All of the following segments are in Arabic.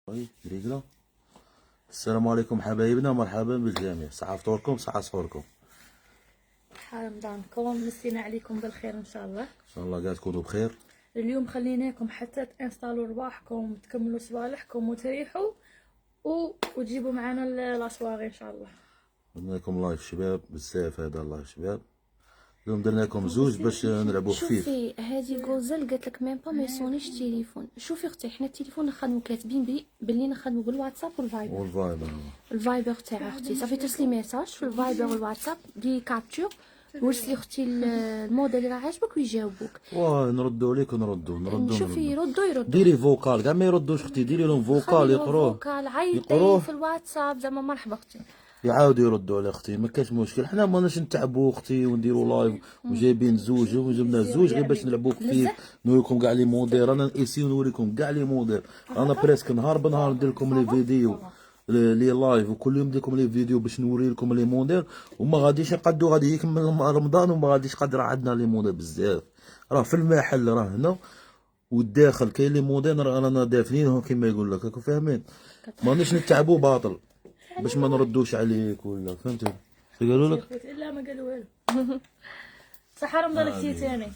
طيب رجلة. السلام عليكم حبايبنا، مرحبا بالجميع. صحة فطوركم، صحة سحوركم، رمضانكم مسينا عليكم بالخير ان شاء الله. ان شاء الله قاعد تكونوا بخير. اليوم خليناكم حتى تنستالوا رباحكم، تكملوا صبالحكم وتريحوا وتجيبوا معنا الاسواغ ان شاء الله. درنا لكم لايف شباب بزاف، هذا اللايف شباب اليوم درنا لكم زوج باش نلعبوا خفيف. شوفي هذه غوزل قالت لك ميم با ما يصونيش التليفون. شوفي اختي، حنا التليفون نخدمو كاتبين باللي نخدمو بالواتساب والفايبر. الفايبر تاع اختي صافي ترسلي ميساج في الفايبر والواتساب دي كابتور، ورسلي اختي الموديل اللي راه عاجبك ويجاوبوك. واه نردوا لك ونردوا شوفي يردوا ديري فوكال، كاع ما يردوش اختي، ديري لهم فوكال يقروه عيطي في الواتساب زعما مرحبا اختي، يعاودوا يردوا على اختي. ما كاش مشكل، حنا ماناش نتعبوا اختي ونديروا لايف وجايبين زوج وجبنا زوج غير باش نلعبوا خفيف، نوريكم كاع لي موديل. رانا نسيو نوريكم كاع لي موديل. رانا بريسك نهار بنهار ندير لكم لي فيديو لي لايف، وكل يوم ندير لكم لي فيديو باش نوري لكم لي موديل. وما غاديش نقدو غادي يكمل رمضان وما غاديش قادر عندنا لي موديل بزاف. راه في المحل راه هنا والداخل كاين لي موديل رانا دافنينهم كيما يقول لك، راكم فاهمين. مانيش نتعبوا باطل باش ما نردوش عليك ولا فهمتوا شنو قالوا لك؟ لا ما قالوا والو. صح رمضان كثير ثاني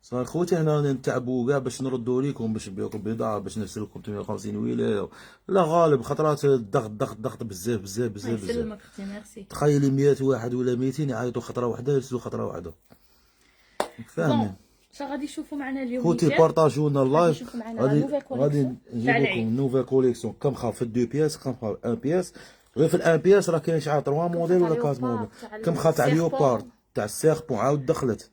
صار خوتي هنا نتعبوا كاع باش نردوا ليكم، باش نبيعكم بضاعه، باش نرسل لكم 350 ولايه. لا غالب خطرات الضغط بزاف بزاف بزاف بزاف. يسلمك اختي ميرسي. تخيلي 100 واحد ولا 200 يعيطوا خطره واحده يرسلوا خطره واحده، فاهمين؟ شا غادي تشوفوا معنا اليوم خوتي بارطاجيو لنا اللايف. غادي نجيب تاع لكم نوفا كوليكسيون كم خا في 2 بياس، كم خا 1 بياس. غير في الان بياس راه كاين شحال 3 موديل ولا 4 موديل. كم خا تاع ليوبارد تاع السيربون عاود دخلت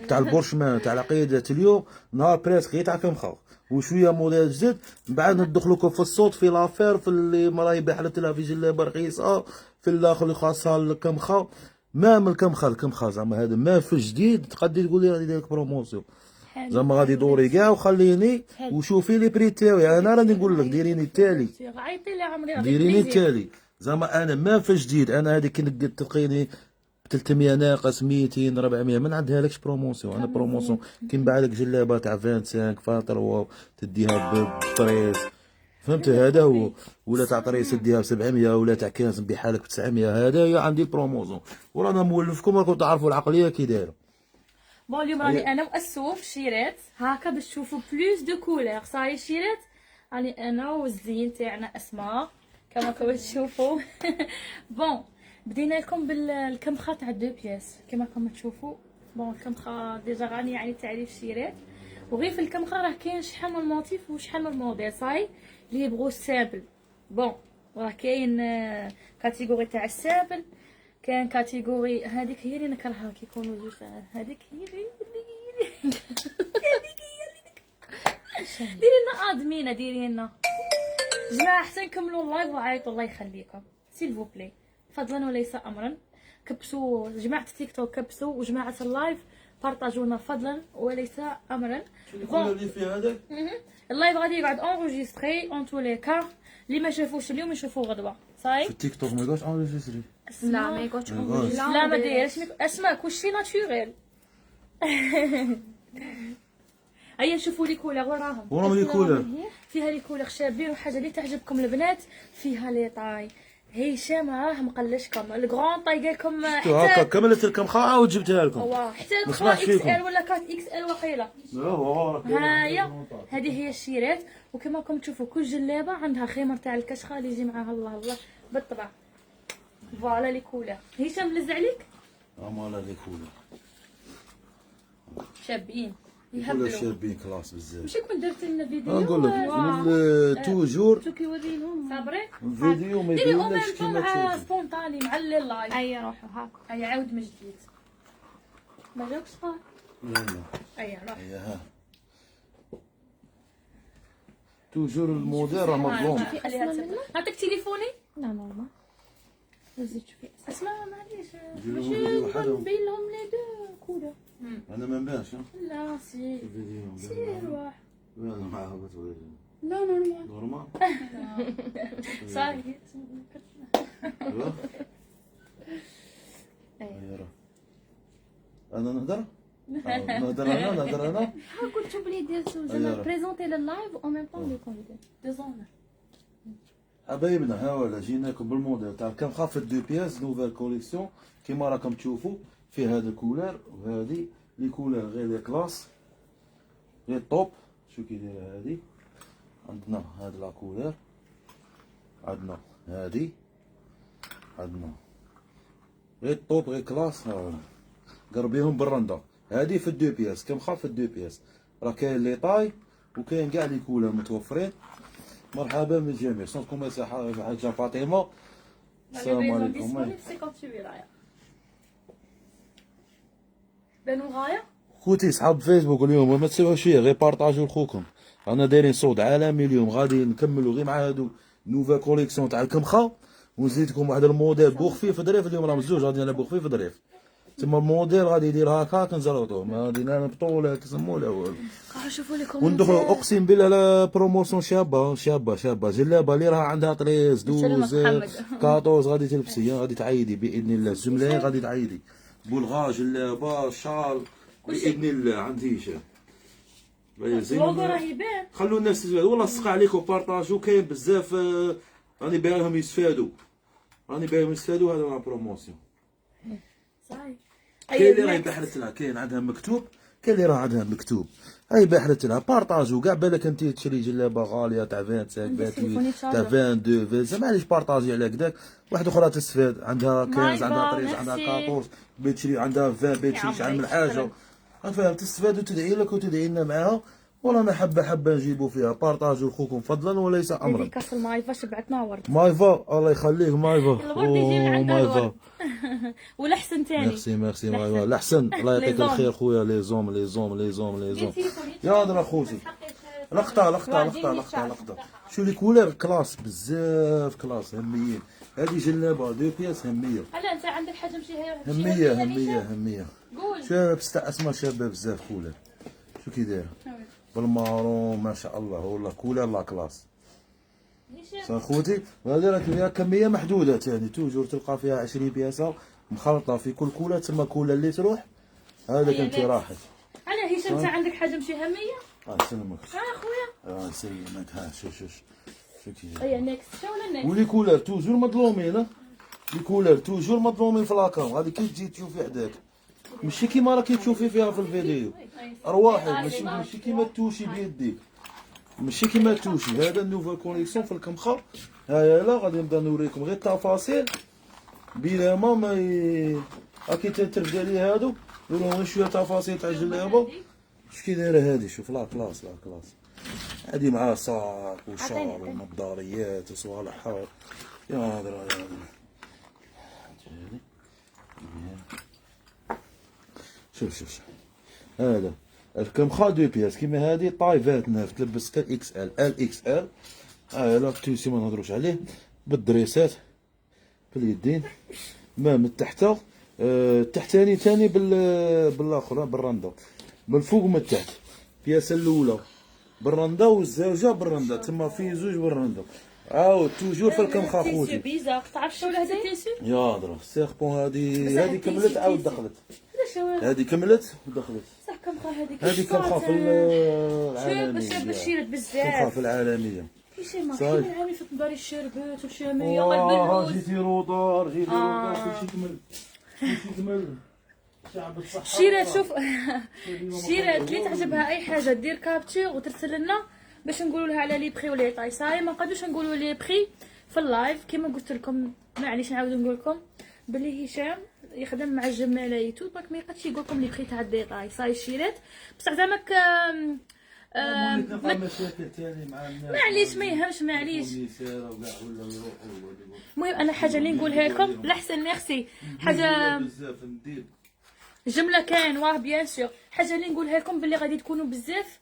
تاع البورشمان تاع العقيده اليوم نهار بريسك غير تاع كم خا وشويه موديل جديد. من بعد ندخلوكم في الصوت في لافير في اللي ما راه يبيع على التلفزيون اللي رخيصه، في الاخر اللي خاصها الكم خا. ما من الكم خا زعما هذا ما في جديد تقدري تقولي راني داير لك بروموسيون زعما غادي دوري كاع وخليني وشوفي لي بري تاوي. انا راني نقول لك ديريني التالي، عيطي لي عمري ديريني التالي زعما انا ما في جديد. انا هذيك كي تلقيني 300 ناقص 200 400 ما نعديها لكش بروموسيون. انا بروموسيون كي نباع لك جلابه تاع 25 فاطر تديها بطريس، فهمت؟ هذا هو. ولا تاع طريس تديها ب 700 ولا تاع كاس نبيعها لك ب 900. هذا هي عندي البروموسيون ورانا مولفكم راكم تعرفوا العقليه كي دايره. بون اليوم راني انا واسوف شيرات هكا باش تشوفوا بلوس دو كولور. صاي شيرات راني انا والزين تاعنا اسماء كما راكم تشوفوا. بون بدينا لكم بالكمخه تاع 2 بياس كما راكم تشوفوا. بون الكمخه ديجا راني يعني تعريف شيرات، وغير في الكمخه راه كاين شحال من موتيف وشحال من موديل. صاي اللي يبغوا السامبل بون راه كاين كاتيجوري تاع السامبل، كان كاتيجوري هذيك هي اللي نكرهها كي يكونوا زوج. هذيك هي اللي هذيك هي اللي ديري لنا ادمينه ديري لنا جماعه حتى نكملوا اللايف وعيطوا الله يخليكم سيل فو بلي فضلا وليس امرا. كبسوا جماعه التيك توك كبسوا وجماعه اللايف بارطاجونا فضلا وليس امرا. شنو اللي في هذاك اللايف غادي يقعد اونجستري اون تو لي كار. اللي ما شافوش اليوم يشوفوه غدوه. صاي في التيك توك ما يقولش انجستري. لا ما يقعدش لا ما دايرش اسمع كلشي ناتوريل. هيا شوفوا لي كولور وراهم لي كولور فيها لي كولور شابين وحاجه اللي تعجبكم البنات. فيها لي طاي هشام راه مقلشكم الكغون طاي قال لكم هكا كملت لكم خاعه وجبتها لكم. حتى 3 اكس ال ولا 4 اكس ال وقيله. هاهي هذه هي الشيرات. وكما راكم تشوفوا كل جلابه عندها خمر تاع الكشخه اللي يجي معاها الله بالطبع. فوالا لي كولور. هشام لز عليك مالا لي كولور شابين يهبلوا شابين كلاس بزاف. ماشي كون درت لنا فيديو نقول لك من توجور كيوريهم صابري الفيديو ما يبينلكش كيما مع تشوفي. سبونطاني مع اللايف. اي روحوا هاك اي عاود من جديد ما جاوكش صغار. يلا اي روح ها توجور الموديل راه مظلوم. نعطيك تليفوني. لا نورمال نزيد شوفي اسمع معليش ماشي نبين لهم لي دو كولور. انا ما نبانش لا سي الفيديو سير روح. انا معاها بتقول لا نورمال نورمال صاحي. انا نهضر نهضر انا ها قلت شوف لي دير زعما بريزونتي لللايف او ميم طون لي كوميدي ديزون. حبايبنا ها ولا جيناكم بالموديل تاع كم خافت دو بياس نوفيل كوليكسيون كيما راكم تشوفوا في هذا الكولر وهذه لي كولر غير لي كلاس غير طوب. شو كي دايره هذه عندنا هاد لا كولر عندنا هذه عندنا غير طوب غير كلاس قربيهم بالرنده. هذه في الدو بياس كم خاف في الدو بياس راه كاين لي طاي وكاين كاع لي كولر متوفرين. مرحبا بالجميع صوتكم يا حاجه فاطمه. السلام عليكم. بانوا غايه. خوتي صحاب فيسبوك اليوم ما تسويوش فيه غير بارطاجيو لخوكم. رانا دايرين صوت عالمي اليوم غادي نكملوا غير مع هادو نوفا كوليكسيون تاع الكمخه ونزيدكم واحد الموديل بوخفيف ظريف. اليوم راهم زوج غادي انا بوخفيف ظريف تما الموديل غادي يدير هكاك نزرطوه ما غادي نهبطوا ولا كسموا ولا والو. شوفوا لي وندخلوا اقسم بالله لا بروموسيون شابه جلابه اللي راها عندها 13 12 14 غادي تلبسي غادي تعيدي باذن الله. الجمله غادي تعيدي بلغا جلابه شال باذن الله. عندي شي اللوغو راه يبان. خلوا الناس تستفادوا والله السقى عليكم بارطاجيو كاين بزاف راني باغي لهم يستفادوا هذا لا بروموسيون. صحيح كاين اللي راهي بحرت لها كاين عندها مكتوب كاين اللي راه عندها مكتوب هاي بحرت لها بارطاجيو كاع بالك انت تشري جلابه غاليه تاع 25 28 تاع 22 25 معليش بارطاجي على كداك واحده اخرى تستفاد عندها 15 عندها 13 عندها 14 بتشري عندها 20 بتشري شحال من حاجه فاهم تستفاد وتدعي لك وتدعي لنا معاها. والله انا حبه نجيبوا فيها بارطاجيو لخوكم فضلا وليس امرا. كاس المايفا شبعتنا ورد. مايفا الله يخليك مايفا. الورد يجي من عندها الورد. والاحسن ثاني. ميرسي مايفا الاحسن الله يعطيك الخير خويا لي زوم يا هضره خوتي لقطه شو لي كولر كلاس بزاف كلاس هميين. هذه جلابه دو بياس هميه. هلا انت عندك حاجه مشي هي هميه قول. شباب تاع اسماء شباب بزاف كولر. شو كي دايره بالمارون ما شاء الله والله كولر لا كلاس صح خوتي. وهذه راه فيها كميه محدوده ثاني توجور تلقى فيها 20 بياسه مخلطه في كل كوله تما كوله اللي تروح هذاك انت راحت. انا هشام انت عندك حاجه مشي هميه. يسلمك خويا يسلمك. ها شو كي اي نيكست شو ولا نيكست. ولي كولر توجور مظلومين لي كولر توجور مظلومين في لاكام. غادي كي تجي تشوفي حداك ماشي كيما راكي تشوفي فيها في الفيديو ارواحي ماشي كيما توشي بيديك ماشي كيما توشي. هذا النوفل كوليكسيون في الكمخه هايا لا غادي نبدا نوريكم غير التفاصيل بلا ما راكي ترجع لي هادو نديرو شويه تفاصيل تاع الجلابه. اش كي دايره هادي شوف لا كلاس هادي مع صاك وشال ونظاريات وصوالح يا هضره شوف هذا الكمخه دو بياس كيما هذه طاي 29 تلبس اكس ال لا التوسي ما نهضروش عليه بالدريسات باليدين ما من تحت التحتاني ثاني بالاخر بالرنده من الفوق ومن التحت. البياسه الاولى بالرنده والزوجه بالرنده تما في زوج بالرنده عاود توجور في الكمخه خوتي. بيزا تعرف شو هذا التيسو يا هضره سيربون هذه كملت عاود دخلت هذه كملت ودخلت. صح كمخه هذه كمخه في العالميه. بشيرت بزاف كمخه في العالميه. صحيح عامي في تباري الشربات والشاميه قلب اللوز. جيتي روطار كلشي كمل شعب الصحه. شيرات شوف شيرات اللي تعجبها اي حاجه دير كابتشر وترسل لنا باش نقولوا لها على لي بري ولي طاي. صاي ما نقدروش نقولوا لي بري في اللايف كيما قلت لكم معليش نعاود نقول لكم بلي هشام يخدم مع الجماله يوتيوب ما يقدش يقول لكم لي بري تاع الديطاي. صاي شيرات بصح زعما معليش ما يهمش معليش. المهم انا حاجه اللي نقولها لكم الاحسن ميرسي حاجه جمله كاين واه بيان سور حاجه اللي نقولها لكم باللي غادي تكونوا بزاف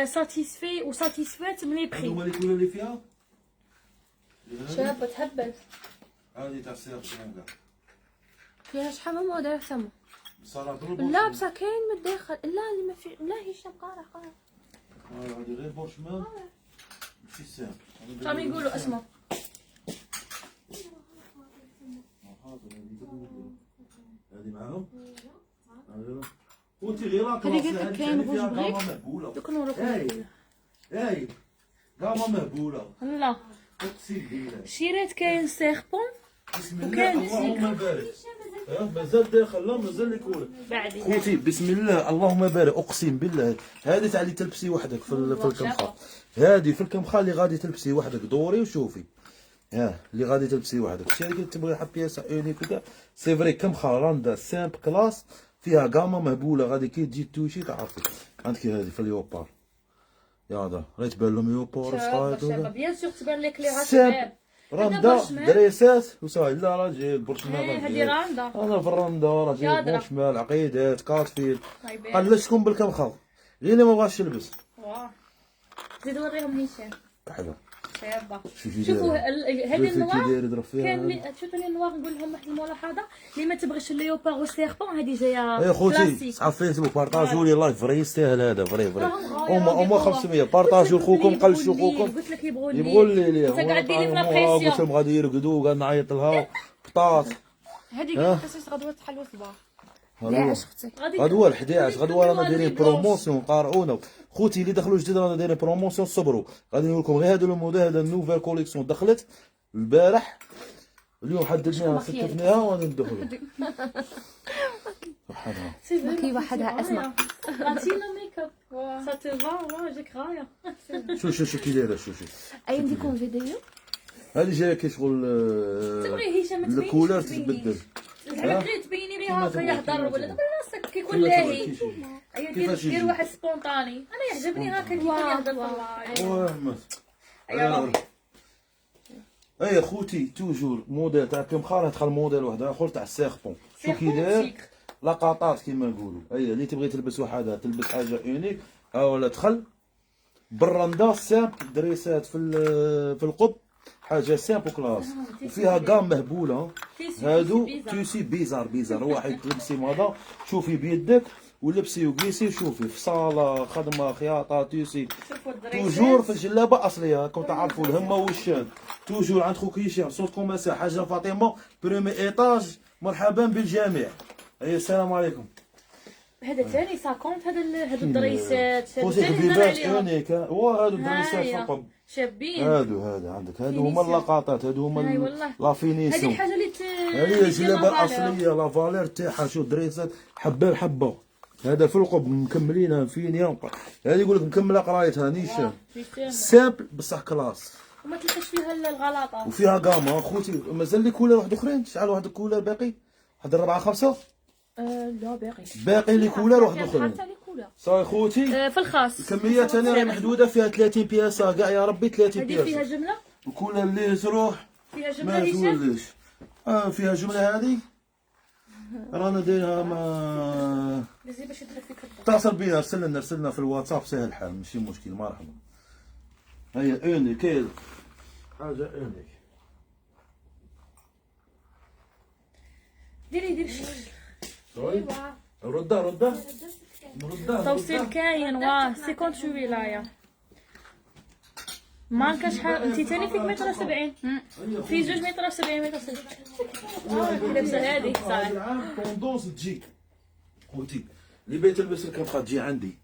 ساتيسفي وساتيسفات من لي بري. هذوما اللي كلوا اللي فيها شابه تهبل هذه تاع السياق كاع فيها شحال من موديل ثما صراحه لا بصح كاين من الداخل لا اللي ما في لا هشام قارع هذه غير بورشمان ماشي ساهل. راهم يقولوا اسمع هذه معاهم وانت غير لا كلاس هذه قالت لك كاين فيها غوج قامه بريك. مهبوله. دوك نوريك اي قامه مهبوله لا اقسم بالله. شريت كاين سيربون بسم الله وكاين اللهم بارك. مازال داخل، لا مازال لك ولا بعدي خوتي. بسم الله اللهم بارك. اقسم بالله هذه تاع اللي تلبسي وحدك في الكمخه، هذه في الكمخه اللي غادي تلبسي وحدك. دوري وشوفي اللي غادي تلبسي وحدك. شي اللي تبغي حاب بياسه اونيك وكاع سي فري. كمخه راندا سامب كلاس فيها قامه مهبوله. غادي كي تجي توشي تعرفي. عندك هذه في اليوبار يا راهي تبان لهم يوبار صايد ولا بيان سور تبان لك لي سامب راندا برشمان. دريسات وصاي. لا راجل برشمان هذه راجل. راندا انا في الرندا راجل يادرة. بورشمال عقيدات كاتفيل. طيبين. قال لا شكون بالكمخه غير اللي ما بغاش يلبس. واه زيد وريهم هشام كحله شابه. شوفي شوفوا هذه النوار يضرب فيها. كان شوفوا لي النوار. نقول لهم واحد الملاحظه اللي ما تبغيش الليوبار والسيربون هذه جايه يا خوتي كلاسيك. صحاب فيسبوك بارطاجوا لي لايف فري يستاهل هذا فري راهم غاية هما راهم 500 بارطاجوا لخوكم قلشوا يبغوا خوكم الليل. قلت لك يبغوا يبغوا لي انت قاعد ديري في قلت لابريسيون. لهم غادي يرقدوا قاعد نعيط لها بطاط. هذه قالت قصيص غدوه تحلوا صباح. غدوة. 11 اختي. غدوة 11 غدوة رانا دايرين بروموسيون قارعونا. خوتي اللي دخلوا جديد رانا دايرين بروموسيون صبروا. غادي نقول لكم غير هذا الموديل هذا النوفيل كوليكسيون دخلت البارح. اليوم حددناها سكفناها وغادي ندخلوا. سبحان الله. ماكي وحدها اسمع. عطينا ميك اب سا تو فا جاك غايه. شو كي دايره شو اي نديكم فيديو. هذه جايه كي شغل تبغي هشام ما تبينيش الكولر تبيني. تتبدل. زعما غير تبيني لي هكا يهضر ولا دابا راسك كيكون كيما لاهي. كيفاش ايوا كيفاش دير يجي؟ واحد سبونطاني. انا يعجبني هكا كيكون يهضر في اللايف. واه ايوا اي خوتي توجور موديل تاع كمخار دخل موديل واحد اخر تاع السيربون. شو كي داير لقطات كيما نقولوا. اي اللي تبغي تلبس وحدها تلبس حاجه اونيك ولا دخل بالرندا سامب دريسات في القب حاجه سامب كلاس وفيها قام مهبوله. هادو تيسي بيزار واحد تلبسي ماذا شوفي بيدك ولبسي وقيسي وشوفي في صاله خدمه خياطه تيسي توجور في الجلابه اصليه. راكم تعرفوا الهمه والشان توجور عند خوك هشام صوتكم مساء حاجه فاطمه بريمي ايطاج. مرحبا بالجميع. اي السلام عليكم. هذا ثاني ساكونت هذا الدريسات خوتي ثاني حبيبات اونيك وهادو الدريسات هايا. فوق. شابين. هادو عندك هادو هما اللقطات هادو هاي هما والله. لا هذه فينيسيون. الحاجه اللي هذه الجلابه الاصليه لا فالير تاعها شوف دريسات حبه بحبه. هذا في القب مكملينها فينيا. هذه يقول لك مكمله قرايتها نيشان سامبل بصح كلاس وما تلقاش فيها الغلطه وفيها قامه. خوتي مازال لي كولر واحد اخرين. شحال واحد الكولر باقي؟ واحد 4 5 لا باقي. باقي لي كولر واحد اخرين. حتى لي كولر. صاي خوتي في الخاص. الكميات انا راهي محدوده فيها 30 بياسه كاع يا ربي 30 هذه فيها بياسه. جمله الكولر اللي تروح فيها جمله ما هشام. توليش. فيها جمله هذه رانا دايرها ما لازم باش يدير فيك الضغط. اتصل بينا ارسلنا في الواتساب سهل الحال ماشي مشكل مرحبا. هيا اونيك كاين حاجه اونيك. ديري صاي رده توصيل كاين واه 58 ولايه. مانكا شحال انت ثاني فيك 170 في 2 متر 70 متر 70 لابسه هذه صح. العام طوندونس تجي خوتي اللي بغيت تلبس الكمخه تجي عندي.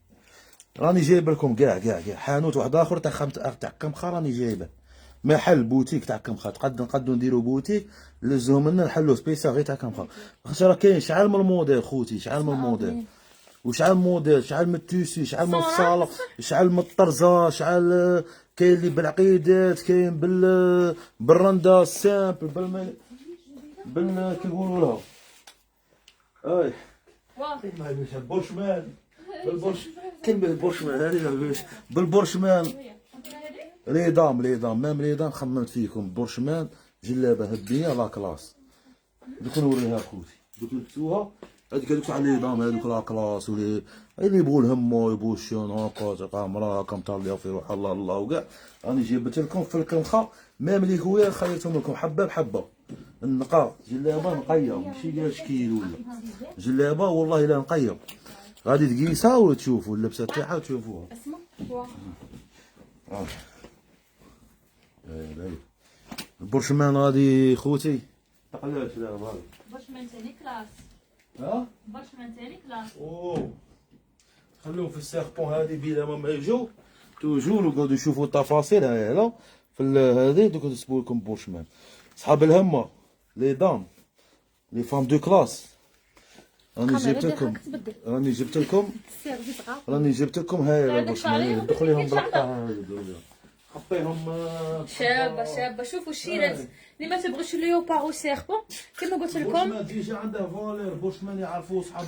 راني جايب لكم كاع حانوت واحد اخر تاع كمخه راني جايبه. محل بوتيك تاع كمخه نقدو نديرو بوتيك لزهم لنا نحلو سبيسيال غير تاع كمخه. خاطر راه كاين شحال من الموديل خوتي شحال من الموديل وشحال موديل شحال من التيسي شحال من الصاله شحال من الطرزه شحال كاين اللي بالعقيدات كاين بالرندا سامبل كيقولوا لها اي ما يبيش البورشمان كلمة البورشمان هذه بالبورشمان ليدام مام ليدام خممت فيكم بورشمان جلابه هبيه لا كلاس. دوك نوريها خوتي دوك لبسوها هذيك تاع ليدام هذوك لا كلاس اللي يبغوا الهم يبغوا الشون هكا تلقى مرا راكم طالعين في روح الله وكاع. راني جبت لكم في الكمخه مام لي خويا خليتهم لكم حبه بحبه. النقا جلابه نقيه ماشي ديال شكيل ولا جلابه والله الا نقيه. غادي تقيسها وتشوفوا اللبسه تاعها وتشوفوها. البورشمان غادي خوتي تقلاش لا غادي برشمان ثاني كلاس. ها برشمان ثاني كلاس. اوه خلوهم في السيربون هذه بلا ما يجوا توجور وقعدوا يشوفوا التفاصيل هنا في هذه دوك نسبوا لكم بورشمان. صحاب الهمه لي دام لي فام دو كلاس راني جبت لكم هاي البورشمان دخليهم بالقطه هذه حطيهم شابه. شوفوا الشيرات اللي ما تبغوش ليوبار وسيربون كما قلت لكم بورشمان ديجا عنده فالير. بورشمان يعرفوا صحاب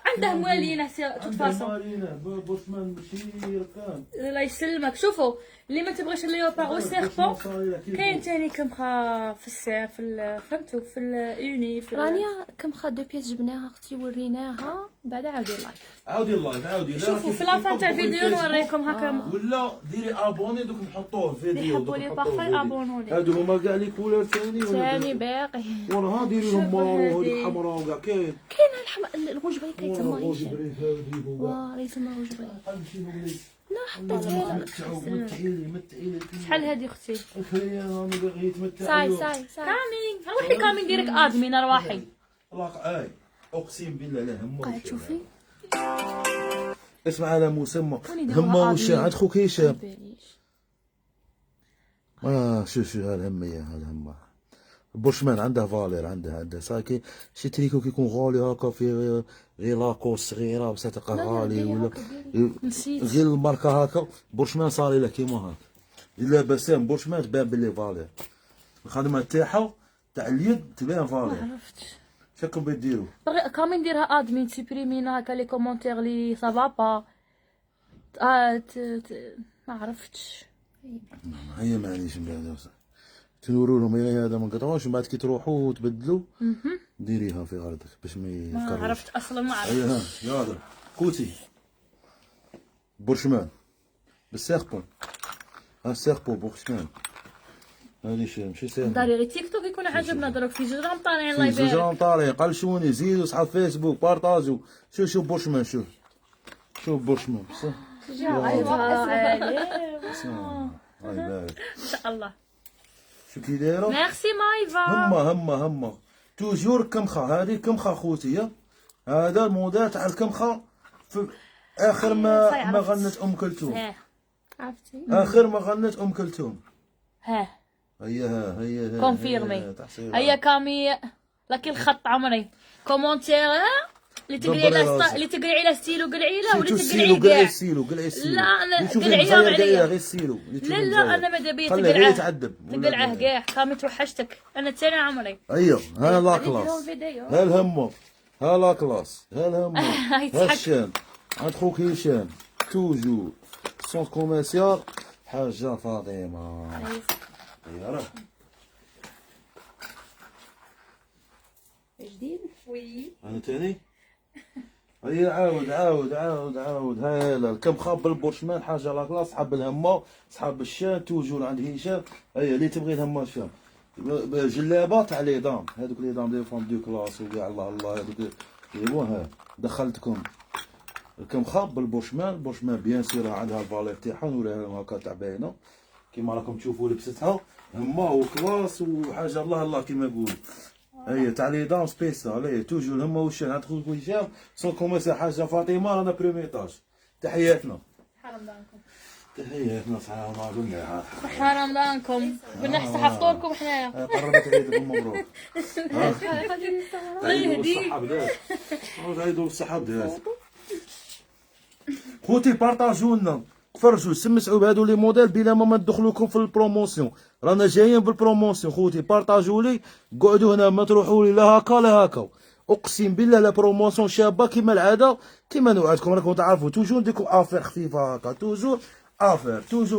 عنده موالينه توت فاصون. موالينه بورشمان ماشي ركان. الله يسلمك. شوفوا اللي ما تبغيش ليوبار وسيربون كاين ثاني كمخه في فهمتوا في اليوني في رانيا كمخه دو بياس جبناها اختي وريناها بعد عاودي اللايف شوفوا في لافان تاع الفيديو نوريكم هكا ولا ديري ابوني دوك نحطوه الفيديو يحبوا لي بارفي ابونوا لي. هادو هما كاع لي كولور ثاني باقي وراه ديري لهم مارو هادي حمراء وكاع كاين الروج بريك كيتسمى روج بريك هادي هو واه يسمى روج بريك. لا متعو متعيلي شحال هادي اختي؟ اخي راني باغي يتمتع. ساي كامين روحي كامين ديرك ادمين رواحي. اي اقسم بالله لا هم قاعد تشوفي اسمع على مسمى هما وش عند خوك هشام. شوف هذا همية هذا هما بورشمان عنده فالير عنده ساكي شي تريكو كيكون غالي هكا في غير لاكوس صغيره بس تلقى غالي ولا غير الماركه هكا. بورشمان صاري له كيما هكا الا بسام بورشمان تبان باللي فالير. الخدمه تاعها تاع اليد تبان فالير. عرفتش شكون بيديروا كامين ديرها ادمين سوبريمينا هكا لي كومونتير لي سافا با ما عرفتش. هي معليش من بعد تنوروا لهم هذا ما نقطعوش من بعد كي تروحوا وتبدلوا ديريها في غردك باش ما يكرروش. ما عرفت اصلا ما عرفت. ايوه يلا كوتي بورشمان بالسيربون السيربون بورشمان هادي شي ماشي ساهل. داري غير تيك توك يكون عجبنا دروك في جوج راهم طالعين الله زوج يبارك. راهم طالعين قلشوني زيدوا صحاب فيسبوك بارطاجوا. شوف بورشمان شوف بورشمان بصح هاي بارك ان شاء الله. شو كي دايره ميرسي مايفا. هما توجور كمخه هذه كمخه خوتي. هذا الموديل تاع الكمخه في اخر ما غنت ام كلثوم. عرفتي اخر ما غنت ام كلثوم. هي كونفيرمي. هيا كامي لكن الخط عمري كومونتير اللي تقري على ستيلو قلعيله واللي تقري كاع قلعي السيلو لا قلعيهم عليا غير السيلو. لا انا ماذا بيا تقلعه كاع كامي توحشتك انا تاني عمري. ايوه ها لا كلاس ها الهمه ها لا كلاس ها الهمه ها الشام عند خوك هشام توجور سونت كوميرسيال حاجه فاطمه. يا جديد وي انا تاني هيا عاود هاي الكم خاب البورشمان حاجه لا كلاس. صحاب الهمه صحاب الشام توجور عند هشام. هيا اللي تبغي الهمه الشام جلابه تاع لي دام هذوك لي دام دي فام دو كلاس وكاع الله هذوك ايوا ها دخلتكم الكم خاب البورشمان بيان سير عندها الفالير تاعها نوريها هكا تاع باينه كيما راكم تشوفوا لبستها هما وكلاس وحاجه الله كيما يقولوا. هي تاع لي دام سبيسيال. هي توجور هما وشان عند خوك هشام سون كوميسي حاجه فاطمه رانا بريمي ايطاج. تحياتنا صحه ما قلنا حرام دانكم قلنا صحه فطوركم حنايا. قربت عيدكم مبروك. الله يهديك. عيدوا الصحه بدات خوتي بارطاجوا لنا تفرجوا سمسعوا بهادو لي موديل بلا ما ندخلوكم في البروموسيون. رانا جايين بالبروموسيون خوتي بارطاجوا لي قعدوا هنا ما تروحوا لي لا هكا اقسم بالله لا بروموسيون شابه كيما العاده كيما نوعدكم. راكم تعرفوا توجور نديركم افير خفيفه هكا توجور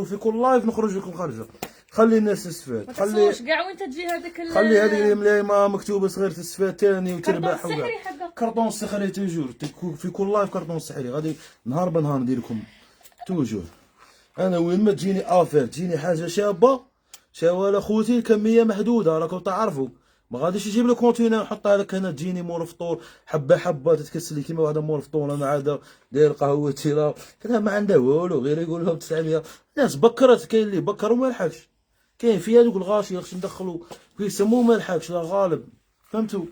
في كل لايف نخرج لكم خرجه. خلي الناس تستفاد. خلي كاع وين تجي هذيك خلي هذه الملايمه مكتوبه صغير تستفاد ثاني وتربح وكاع. كرطون سحري توجور في كل لايف كرطون سحري غادي نهار بنهار ندير لكم توجور. انا وين ما تجيني افير تجيني حاجه شابه شاوال خوتي الكميه محدوده راكم تعرفوا. ما غاديش نجيب لك كونتينر نحطها لك هنا تجيني مور الفطور حبه تتكسل لي كيما واحد مور الفطور. انا عاده داير قهوتي لا كذا ما عنده والو غير يقول لهم 900. الناس بكرت كاين اللي بكر وما لحقش. كاين في هذوك الغاشي خصنا ندخلوا كيسموه ما لحقش لا غالب فهمتوا.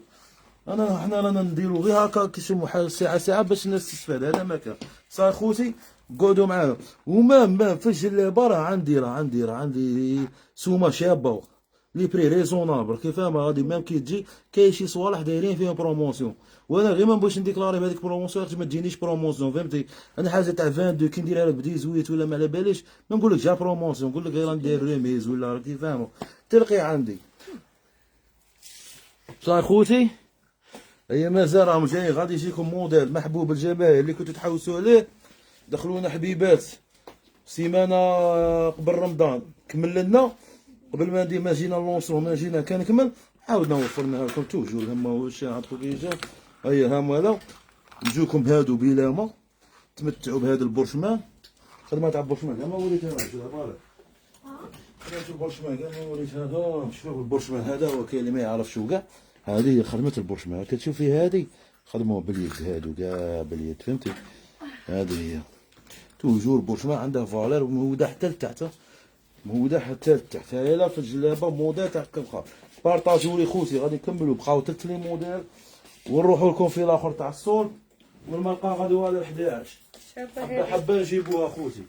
حنا رانا نديرو غير هكا كيشمو ساعه ساعه باش الناس تستفاد. هذا ما كان صاي خوتي قعدوا معاهم. ومام في الجلابه راه عندي سومه شابه لي بري ريزونابل كيف فاهمه. غادي مام كي تجي كاين شي صوالح دايرين فيهم بروموسيون، وانا غير ما نبغيش نديكلاري بهذيك بروموسيون ما تجينيش بروموسيون فهمتي. انا حاجه تاع 22 كي نديرها لك ب18 ولا ما على باليش ما نقول لك جا بروموسيون، نقول لك غير ندير ريميز ولا كيف فاهمه تلقي عندي. صاي خوتي هي مازال راهم جايين غادي يجيكم موديل محبوب الجماهير اللي كنتو تحوسوا عليه. دخلونا حبيبات سيمانه قبل رمضان كمل لنا قبل ما جينا لونسون ما جينا كنكمل عاودنا وفرنا لكم توجور هما واش عطوا كيجا. هيا هما هذا نجوكم بهادو بلامه تمتعوا بهذا البرشمان. خدمه تاع البرشمان كاع ما وريتها لكم بالك. شوف البرشمان كاع ما وريتها لكم. شوف البرشمان هذا هو كاين اللي ما يعرفش كاع. هذه هي خدمه البرشمان كتشوفي هذه خدموها باليد هادو كاع باليد فهمتي. هذه هي توجور بورشمان عندها فالير ومهوده حتى لتحت مهوده حتى لتحت. هاي لا في الجلابه موديل تاع كبخه بارطاجيو لي خوتي غادي نكملوا بقاو 3 لي موديل ونروحوا لكم في الاخر تاع الصول والملقا غدوه على 11 حبه حبه نجيبوها خوتي.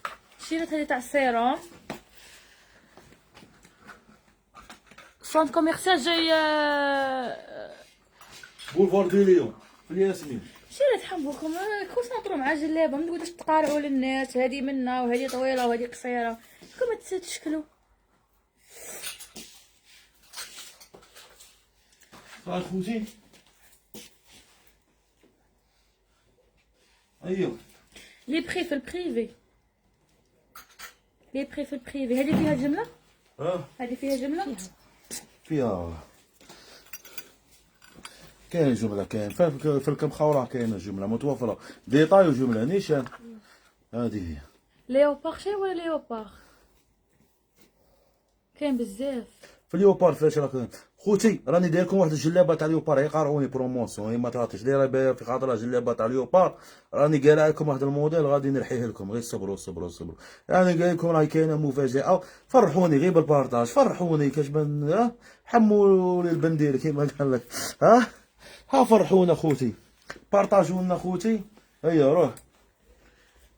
شيرت هذه تاع السيروم سونت كوميرسيال جاي بولفار دي ليون في الياسمين. شيرت حبوكم كونسونطرو مع جلابه ما تقعدوش تقارعوا للناس هذه منا وهذه طويله وهذه قصيره كما تشكلوا. صاي خوتي ايوا لي بري في البريفي لي بري في البريفي هذه فيها جمله هذه فيها جمله فيها كاين جمله كاين في الكمخاوره كاينه جمله متوفره ديتاي وجمله نيشان. هذه هي ليوبار شي ولا ليوبار كاين بزاف في اليوبار. فاش راك خوتي راني داير لكم واحد الجلابه تاع اليوبار يقارعوني بروموسيون هي ما تعطيش دايره بايره في خاطرها جلابه تاع اليوبار. راني قالع لكم واحد الموديل غادي نرحيه لكم غير صبروا صبروا صبروا. يعني قايل لكم راهي كاينه مفاجاه فرحوني غير بالبارطاج فرحوني كتبان حموا لي البندير كيما قال لك ها فرحونا خوتي بارطاجوا لنا خوتي. هيا روح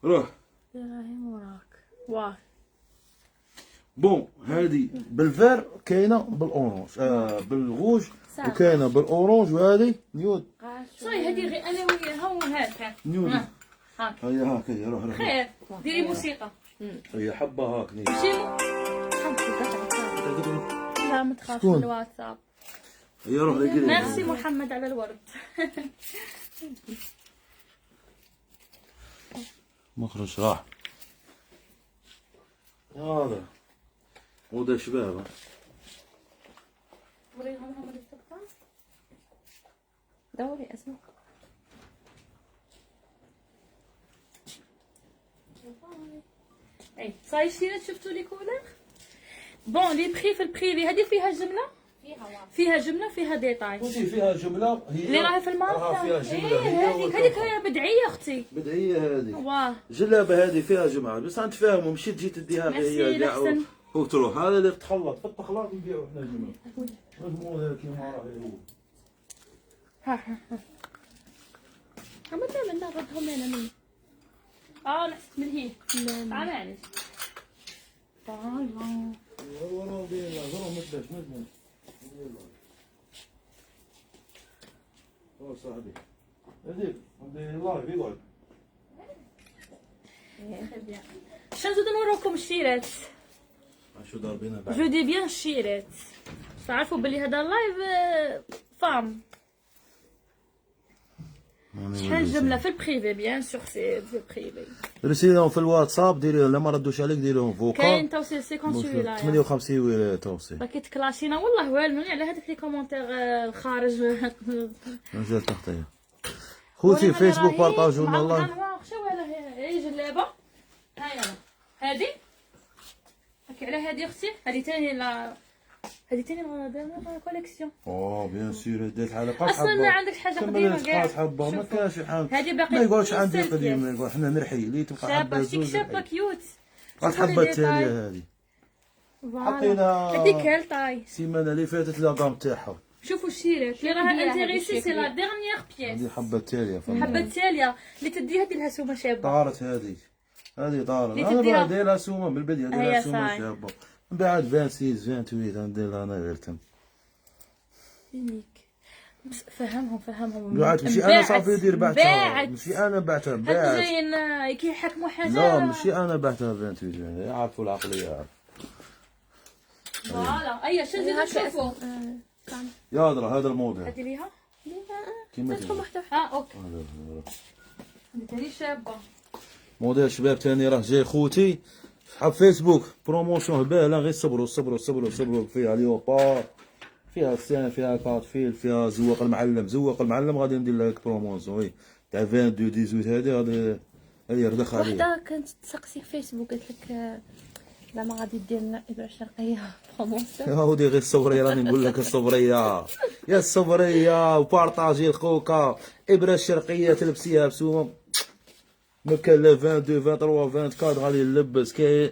راهي موراك واه. بون هذه بالفير كاينه بالاورانج بالغوج وكاينه بالاورانج وهذه نيود. صاي هذه غير انا وياها وهاك نيود هاك هيا هاك هيا روح خير ديري موسيقى هيا حبه هاك نيود. ماشي لا ما تخافش من الواتساب. هيا روح لقيت ميرسي محمد على الورد. مخرج راح هذا ودا شباب. وريهم محمد السلطان دوري اسمه اي صاي شيرات شفتوا لي كولر. بون لي بري في البريفي هذه فيها جمله فيها جمله فيها ديتاي فيها جمله هي اللي راهي في الماركه فيها جمله هذيك هي بدعيه اختي بدعيه هذه واه. جلابه هذه فيها جمعه بس نتفاهموا مشي تجي تديها هي كاع وتروح. هذا اللي تخلط في التخلاط نبيعو حنا جمله مجموعه كيما راهي ها اما دائما ناخذهم انا مني نحس من هي معليش والله بينا زرو مدش مجموع صاحبي هذيك لايف يقعد شنو زيد نوريكم الشيرات شو ضاربينها بعد جو دي بيان الشيرات تعرفوا بلي هذا اللايف فام شحال جمله في البريفي بيان سور سي في البريفي. رسلي لهم في الواتساب ديري لهم ما ردوش عليك ديري لهم فوكال كاين توصيل 50 ولايه 58 ولايه توصيل. راكي تكلاشينا والله والمني على هذاك لي كومونتير الخارج مازال تغطيه خوتي فيسبوك بارطاجوا لنا الله. شو هي جلابه هاي هذه راكي على هذه اختي هذه ثاني لا هذه ثاني دارنا كوليكسيون. بيان سور ديت حلقات اصلا ما عندكش حاجه قديمه كاع حبه ما كاش هذه باقي ما يقولش عندي قديم يقول حنا نرحي اللي تبقى حبه زوج شابه كيوت حبه الثانيه هذه حطينا هذيك الطاي السيمانه اللي فاتت لاكام تاعها شوفوا الشيرات اللي راها انتريسي سي لا ديرنيير بيس. هذه حبه تاليه حبه تاليه اللي تديها ديرها سومه شابه. طارت هذه طارت. اللي انا تديها- بغا نديرها سومه من البدايه، نديرها هيا سومه صاي. شابه، من بعد 26 28 نديرها انا غير تم. فينيك بس فهمهم بعت ماشي انا صافي ندير بعتها، ماشي انا بعتها هادو بعت. جايين كيحكموا حاجه. لا ماشي انا بعتها 28، يعرفوا العقليه. فوالا اي شنو نزيدو نشوفوا. يا درا هذا الموديل هادي ليها كيما تدخل تجي. واحده اوكي هادي تاني شابه. موديل شباب تاني راه جاي خوتي صحاب فيسبوك بروموسيون هباله، غير صبروا فيها ليوبار، فيها السان، فيها كارتفيل، فيها زواق المعلم غادي ندير لك بروموسيون وي تاع 22 18 هذه رضخ عليها. وحده كانت تسقسيك فيسبوك قالت لك زعما غادي دير لنا ابره شرقيه بروموسيون. يا ودي غير الصبريه، راني نقول لك الصبريه يا الصبريه، وبارطاجي لخوكا ابره الشرقيه تلبسيها بسومه ما كان لا 22 23 24 غادي نلبس كاين.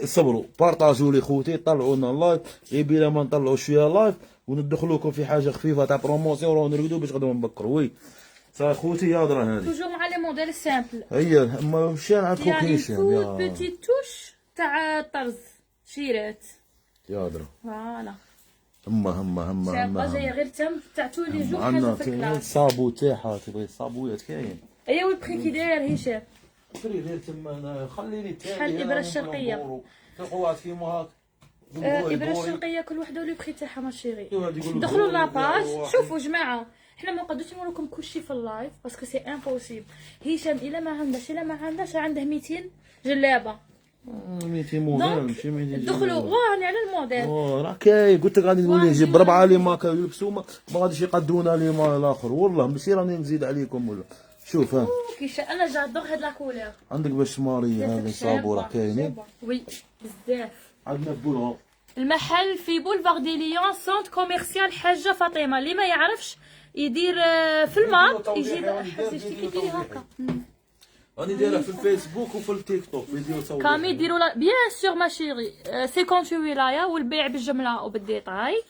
صبروا بارطاجوا لي خوتي، طلعوا لنا اللايف غير بلا ما نطلعوا شويه لايف وندخلوكم في حاجه خفيفه تاع بروموسيون وراه نرقدوا باش غادي نبكروا. وي صافي خوتي يا درا هذه توجور مع لي موديل سامبل هي اما مشى عند خوك يعني هشام فوت يا بيتي توش تاع طرز شيرات. يا درا. فوالا هم شابه جايه غير تم تاع تو لي جور عندنا حاجه في الكلاس. الصابو تاعها تبغي الصابويات كاين. ايوا والبخي كي داير هشام. فري غير تما أنا خليني التالي شحال الإبرة الشرقية؟ تقوات كيما هاك الابره الشرقيه كل وحده ولي بخي تاعها ماشيغي. دخلوا لاباج شوفوا جماعه، حنا ما نقدروش نقول لكم كلشي في اللايف باسكو سي امبوسيبل. هشام الا ما عندهش عنده 200 جلابه. 200 موديل ماشي 200 دخلوا واني على الموديل. راه كاين قلت لك غادي نولي نجيب بربعه لي ماكا يلبسوا ما غاديش يقدونا لي ما الاخر، والله ماشي راني نزيد عليكم ولا. شوف ها انا جادور هاد لا كولور. عندك باش ماري هذا صابو راه كاينين. وي بزاف. عندنا بولها المحل في بولفار دي ليون سونت كوميرسيال حاجه فاطمه، اللي ما يعرفش يدير في الماب يجيب حاجتي كيديري هكا. راني دايرها في الفيسبوك وفي التيك توك فيديو صور كامي يديروا بيان سور ما شيري 58 ولايه والبيع بالجمله وبالديتاي.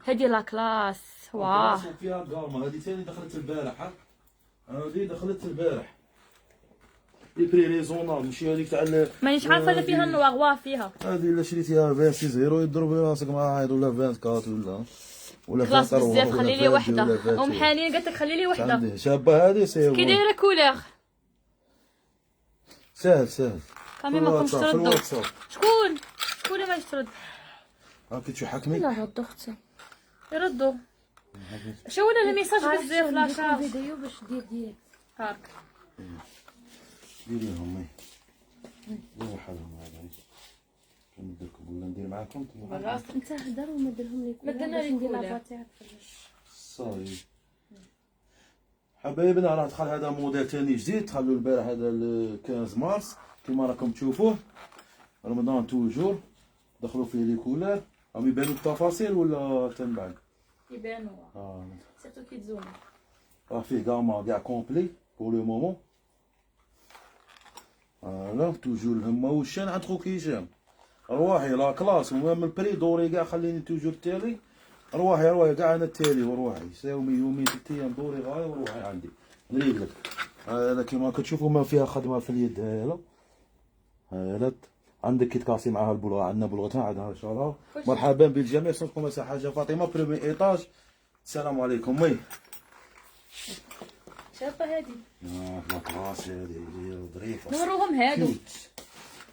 هذه لا كلاس واه فيها قامه. هذه ثاني دخلت البارح، هذه دخلت البارح لي بري ريزونابل ماشي هذيك تاع مانيش عارفه لا فيها النواغ واه فيها. هذه الا شريتيها 26 زيرو يضرب لي راسك مع هايد ولا 24 ولا كلاس 23 بزاف. خلي لي وحده ام حنين قالت لك خلي لي وحده عندي شابه هذه سي كي دايره كولور. سهل كامي ما كنتش تردوا. الواتساب شكون اللي ما يترد؟ هاكي تشو حكمي لا ردوا اختي يردوا. شو ولا الميساج بزاف لا شارج فيديو باش دير هاك. ديريهم روح لهم هذا نديركم ولا ندير معاكم بالراس انت هدر وما ديرهم لي ما درنا لي ندير كولور. لافاتير. صاي. حبايبنا راه دخل هذا موديل ثاني جديد، دخلوا البارح هذا 15 مارس كيما راكم تشوفوه. رمضان توجور دخلوا فيه لي كولور. راهم يبانوا التفاصيل ولا تنبعد؟ يبانوا سيرتو كي تزوم. راه فيه كاع كاع كومبلي بور لو مومون. فوالا توجور الهمه والشان عند خوك هشام. رواحي لا كلاس ومام البري دوري كاع خليني توجور التالي. رواحي كاع انا التالي وروحي يومين 3 ايام دوري غايه وروحي عندي نريد لك. هذا كيما كتشوفوا ما فيها خدمه في اليد. هذا عندك كي تكاسي معاها البلغه، عندنا بلغتها عندها ان شاء الله. مرحبا بالجميع. صوتكم مساء حاجه فاطمه بريمي ايطاج. السلام عليكم. وي شابه هادي لا كلاس هذه ظريفه نوروهم هادو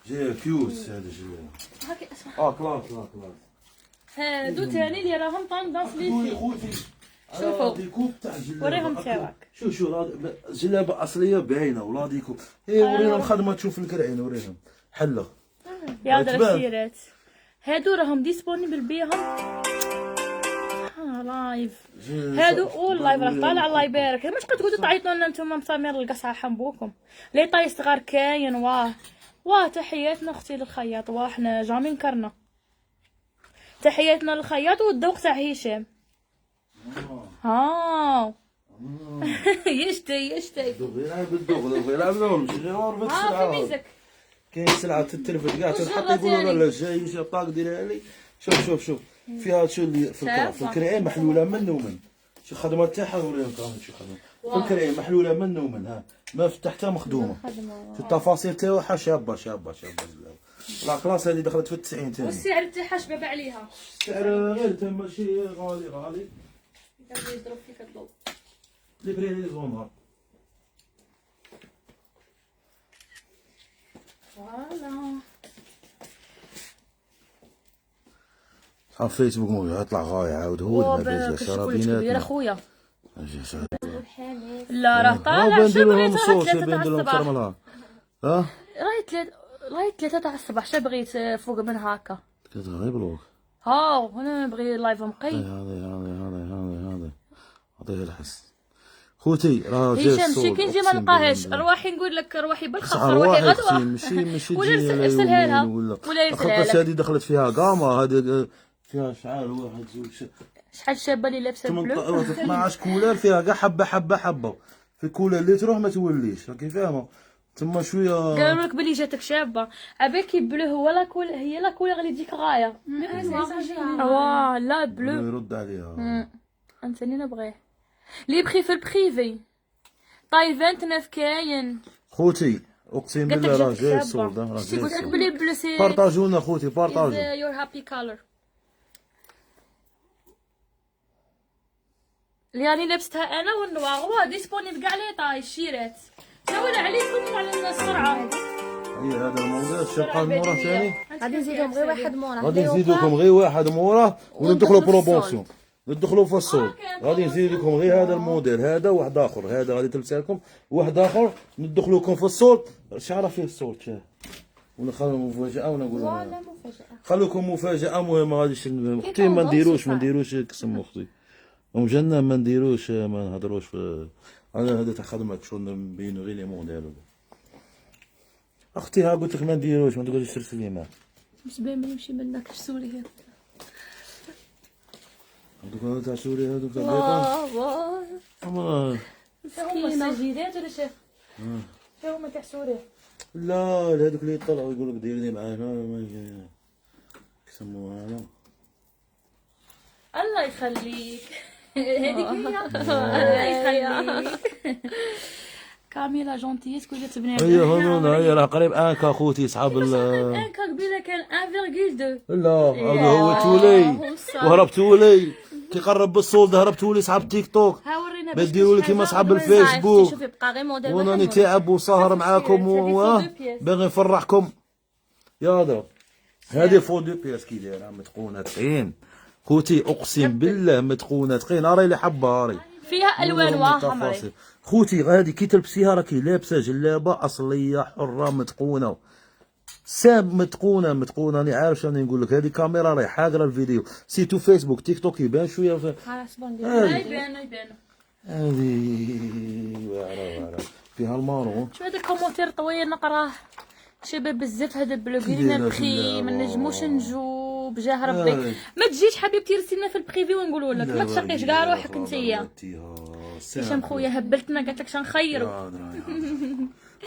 جايه كيوت. هذا جايه هاكي اسمع كلاس هادو تاني اللي راهم طوندونس لي في. خوتي شوفوا. ديكوب تاع جلابه وريهم تاعك. شو جلابه اصليه باينه ولا ديكوب. ورينا الخدمه تشوف لك العين. وريهم حله يا درا سيرات هادو راهم ديسبونيبل بيهم. لايف هادو والله راه طالع الله يبارك. مش قد تقولوا تعيطوا لنا نتوما مسامير القصعه حنبوكم. لي طاي صغار كاين واه تحياتنا اختي للخياط. واه حنا جامي نكرنا تحياتنا للخياط والذوق تاع هشام. يشتي دوغينا بالدوغ ماشي غير عرفت في السلعه. ميزك كاين سلعه تتلفت كاع تنحط يقولوا لا جاي شي طاق ديرها لي. شوف فيها شو اللي في شابة. في الكريم محلوله من ومن. شو الخدمه تاعها نوريهم شو خدمه. في الكريم محلوله من ومن ها ما تحتها مخدومه. شو التفاصيل تاعها شابه شابه شابه. لا كلاس هذه دخلت في 90 تاني. والسعر تاعها شباب عليها. السعر غير تم ماشي غالي غالي. يضرب فيك الضوء. لي بري لي زومها. فوالا. صافي فيسبوك مو يطلع غاية عاود هو ما بيجي كبير شرابينات. اخويا. لا راه طالع شو بغيت راه 3 تاع الصباح. ها راهي 3 تاع الصباح شا بغيت فوق من هكا. كذا غير بلوك. هاو هنا نبغي لايف نقي. هذا عطيه الحس. خوتي راه جا هشام شي كي نجي ما نلقاهاش روحي نقول لك روحي بالخف روحي غدوه ماشي ولا تجي ارسلها لها ولا يرسلها خاطر لك. هذه دخلت فيها قامه هذه فيها شعار واحد زوج شحال شابه اللي لابسه البلو 12 كولر فيها كاع حبه حبه حبه. في كولر اللي تروح ما توليش راكي فاهمه تما شويه. قالوا لك بلي جاتك شابه عباكي بلو هو لا كول هي لا كولر اللي تجيك غايه. واه لا بلو يرد عليها. انت اللي نبغيه لي بخي في البريفي طاي 29 كاين. خوتي اقسم قالت لك بالله راه جاتك جاي شابة. الصول راه شتي جاي قلت لك الصول. بلي بلو سي بارطاجونا خوتي بارطاجو. يور هابي كولر اللي راني لابستها انا والنواغ ديسبونيبل كاع لي طاي الشيرات. سول عليكم على السرعه. هي هذا الموضوع شقال مورا ثاني. غادي نزيدهم غير واحد مورا غادي نزيدوكم غير واحد موراه وندخلوا بروبونسيون ندخلوا في الصوت. غادي نزيدوكم غير هذا الموديل هذا واحد اخر هذا غادي تلبسها لكم واحد اخر ندخلوكم في الصوت. شعره فيه الصوت شاه ونخلوا مفاجاه ونقولوا ولا مفاجاه خلوكم مفاجاه مهمه غاديش اختي ما نديروش كسم اختي ومجنة ما نديروش ما نهضروش في انا هذا تاع خدمك شغل نبينو غير لي موديل. اختي ها قلت لك ما نديروش ما تقوليش ترسلي معاه. مش باين بلي نمشي منك في سوريا. هذوك تاع سوريا هذوك تاع بيطون. واه هما السجيدات ولا شاف؟ هما تاع سوريا. لا هذوك اللي يطلعوا يقول لك ديرني معانا ما يسموها هذا. الله يخليك. هذيك هي. الله يخليك. كاميلا جونتيس كل تبني. هي هنون هي راه قريب انكا خوتي صحاب انكا قبيله كان 1.2. لا هو تولي وهرب تولي كي قرب بالصول هرب تولي صحاب تيك توك. ها ورينا بديروا لي كيما صحاب الفيسبوك. شوفي بقى غير موديل وانا تعب وسهر معاكم باغي نفرحكم يا هذا. هذه فو دو بياس كي دايره متقونه تقين خوتي اقسم بالله متقونه تقين راهي اللي حبه راهي فيها الوان واحمر. خوتي هذه كي تلبسيها راكي لابسه جلابه اصليه حره متقونه سام متقونه راني عارف راني نقول لك. هذه كاميرا راهي حاقره الفيديو سيتو فيسبوك تيك توك يبان شويه يبان هذه واعره فيها المارون. شو هذا الكومونتير طويل نقراه شباب بزاف هذا بلوغينا بخي ما نجموش نجو بجاه ربي. ما تجيش حبيبتي رسلنا في البريفي ونقولوا لك ما تشقيش كاع روحك نتيا. هشام خويا هبلتنا قالت لك شنخيروا.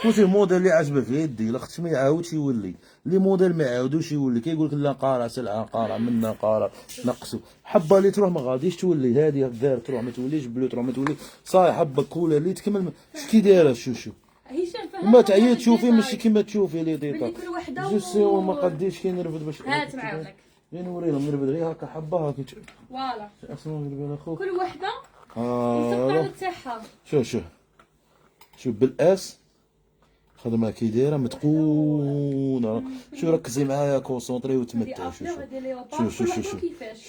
خوتي الموديل اللي عجبك يدي لاختي ما يعاودش يولي لي موديل ما يعاودوش يولي كيقول لك لا قارع سلعه قارع منا قارع نقصوا حبه اللي تروح ما غاديش تولي هذه الدار تروح ما توليش بلو تروح ما تولي صاي حبه كولر اللي تكمل كي دايره شوف هشام فهم ما تعيي تشوفي ماشي كيما تشوفي لي ديتا بلي كل وحده جو سي ما قديش كي نرفد باش هات معاك غير نوريهم نرفد غير هكا حبه هكا فوالا اصلا نقول اخوك كل وحده التقطع تاعها. شوف بالاس خدمه كي دايره متقونه. شو ركزي معايا كونسونطري وتمتعي.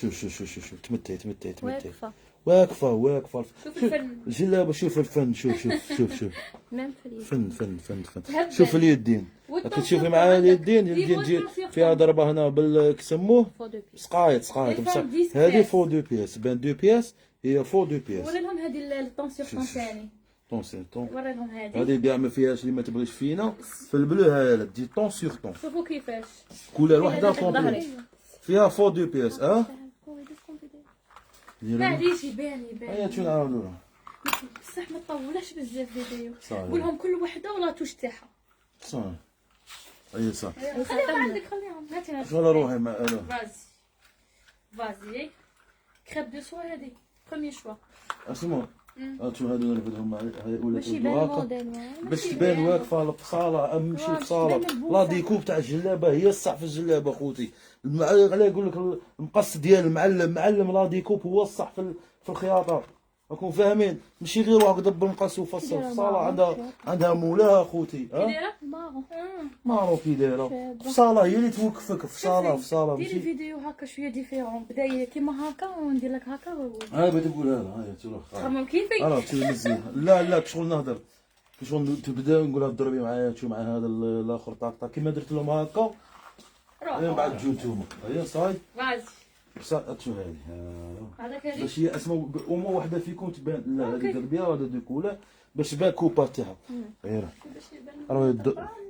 شوف تمتعي واقفه شوف الفن الجلابه شوف الفن شوف فن شوف اليدين راك تشوفي معايا اليدين تجي فيها ضربه هنا كيسموه سقايط بصح هذه فو دو بياس بين دو بياس هي فو دو بياس. وري لهم هذه الطونسيون ثاني وري لهم هذه كاع ما فيهاش اللي ما تبغيش فينا في البلو هذا دي طون سيغ طون. شوفوا كيفاش كولر وحده كومبليت فيها فو دو بياس معليش يبان هيا شنو نعاودوها بصح ما تطولش بزاف فيديو قول لهم كل وحده ولا توش تاعها صافي هيا صافي خليهم عندك خليهم هاتي شغل روحي مع انا فازي فازي كريب دو سوا هذه بروميي شوا. اسمع هاتو هادو نرفدهم ولا باش يبان الموديل باش تبان واقفه في صاله امشي في صاله. لا ديكوب تاع الجلابه هي الصح في الجلابه خوتي. علاه يقول لك المقص ديال المعلم لا ديكوب هو الصح في الخياطه. راكم فاهمين؟ ماشي غير واحد دبر مقص وفصل في صاله عندها مولاها خوتي. كي دايره مارون مارو كي دايره في صاله هي اللي توقفك في صاله ديري ماشي. فيديو هكا شويه ديفيرون بدايه كيما هكا وندير لك هكا ها بغيت نقول هذا هاي تروح تخمم كيفي. انا تشوف مزيان. لا شغل نهضر شغل تبدا نقولها ضربي معايا تشوف مع هذا الاخر طاق كيما درت لهم هكا. من بعد تجو نتوما هي صاي فازي تشوف هذه هذاك هذيك باش هي اسمها أمة وحده فيكم تبان. لا هذه دربيها وهذا دوكولا باش تبان كوبا تاعها. غير راه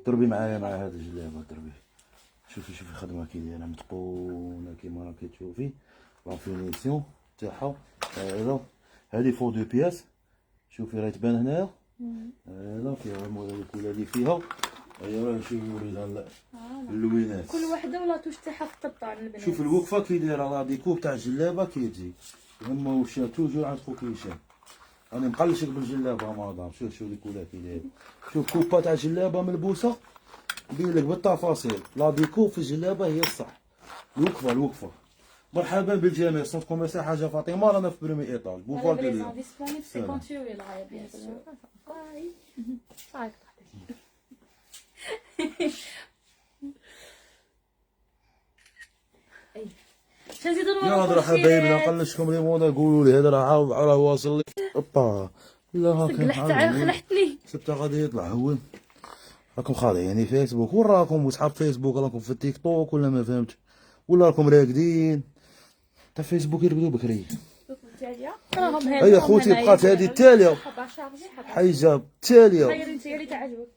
ضربي معايا مع هذا الجلابه ضربي. شوفي الخدمه كي دايره متقونه كيما راكي تشوفي لا فينيسيون تاعها. هذه فو دو بياس شوفي راهي تبان هنايا. هذا فيها الموديل كلها اللي فيها. راه نشوفوا ورينا اللوينات كل وحده ولا توش تاعها في الطبطه عند البنات. شوف الوقفه كي دايره لا ديكوب تاع الجلابه كي تجي هما واش توجور عند خوك هشام. راني مقلشك بالجلابه مدام. شوف الكولا كي دايره. شوف كوبا تاع الجلابه ملبوسه نبين لك بالتفاصيل. لا ديكوب في الجلابه هي الصح. الوقفه مرحبا بالجميع. صوت كوميرسيال حاجه فاطمه رانا في بريمي ايطال بوفال دو ليون. ديسبونيبل 50 يورو الغايه بيان سور. صايك شنزيدو يا هضره حبايبنا نقلشكم لي موضه قولوا لي هذا راه واصل لي. اوبا لا هكا خلحتني سبته غادي يطلع هو. راكم خاضعين فيسبوك وين راكم وصحاب فيسبوك؟ راكم في التيك توك ولا ما فهمتش؟ ولا راكم راقدين؟ تاع فيسبوك يرقدوا بكري. هيا خوتي بقات هذه التاليه حيجه التاليه. خير انت اللي تعجبك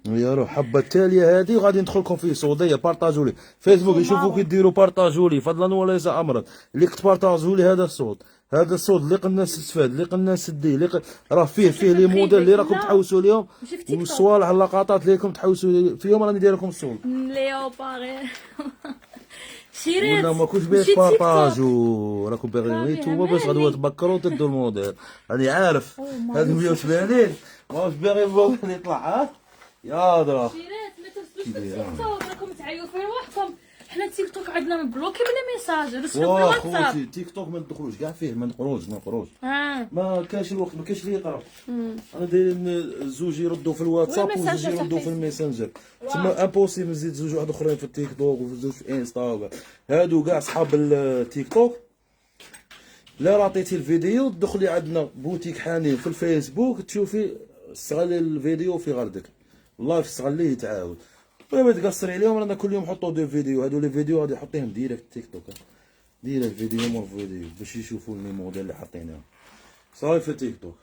يا روح حبه التاليه هذه وغادي ندخلكم في صوتيه. بارطاجوا لي فيسبوك يشوفوا كي ديروا بارطاجوا لي فضلا وليس امرا. اللي تبارطاجوا لي هذا الصوت اللي قلنا الناس تستفاد اللي قلنا الناس تدي راه فيه لي موديل اللي راكم تحوسوا لهم والصوالح اللقطات اللي راكم تحوسوا فيهم راني داير لكم الصوت. ليو باغي شيرين ولا ما كنتش باش بارطاجوا راكم باغيين نتوما باش غدوه تبكروا تدوا الموديل. راني عارف هذا 180 ماهوش باغي الموديل يطلع. ها يا هضره شيرين ما ترسلوش في التيك توك راكم تعيوا في روحكم. حنا التيك توك عندنا مبلوكي بلا ميساج رسلوا في الواتساب. خوتي تيك توك ما ندخلوش كاع فيه ما نقروش ها ما كاينش الوقت ما كاينش اللي يقرا. انا دايرين زوج يردوا في الواتساب وزوج يردوا في الميسنجر. تما امبوسيبل نزيد زوج واحد اخرين في التيك توك وزوج في انستا. هادو كاع صحاب التيك توك. لا راتيتي الفيديو تدخلي عندنا بوتيك حنين في الفيسبوك تشوفي استغلي الفيديو في غردك اللايف استغليه تعاود. ما تقصري عليهم رانا كل يوم نحطوا دو فيديو. هادو لي فيديو غادي نحطيهم ديريكت تيك توك. ديريكت فيديو مور فيديو باش يشوفوا لي موديل اللي حاطينهم صافي في تيك توك.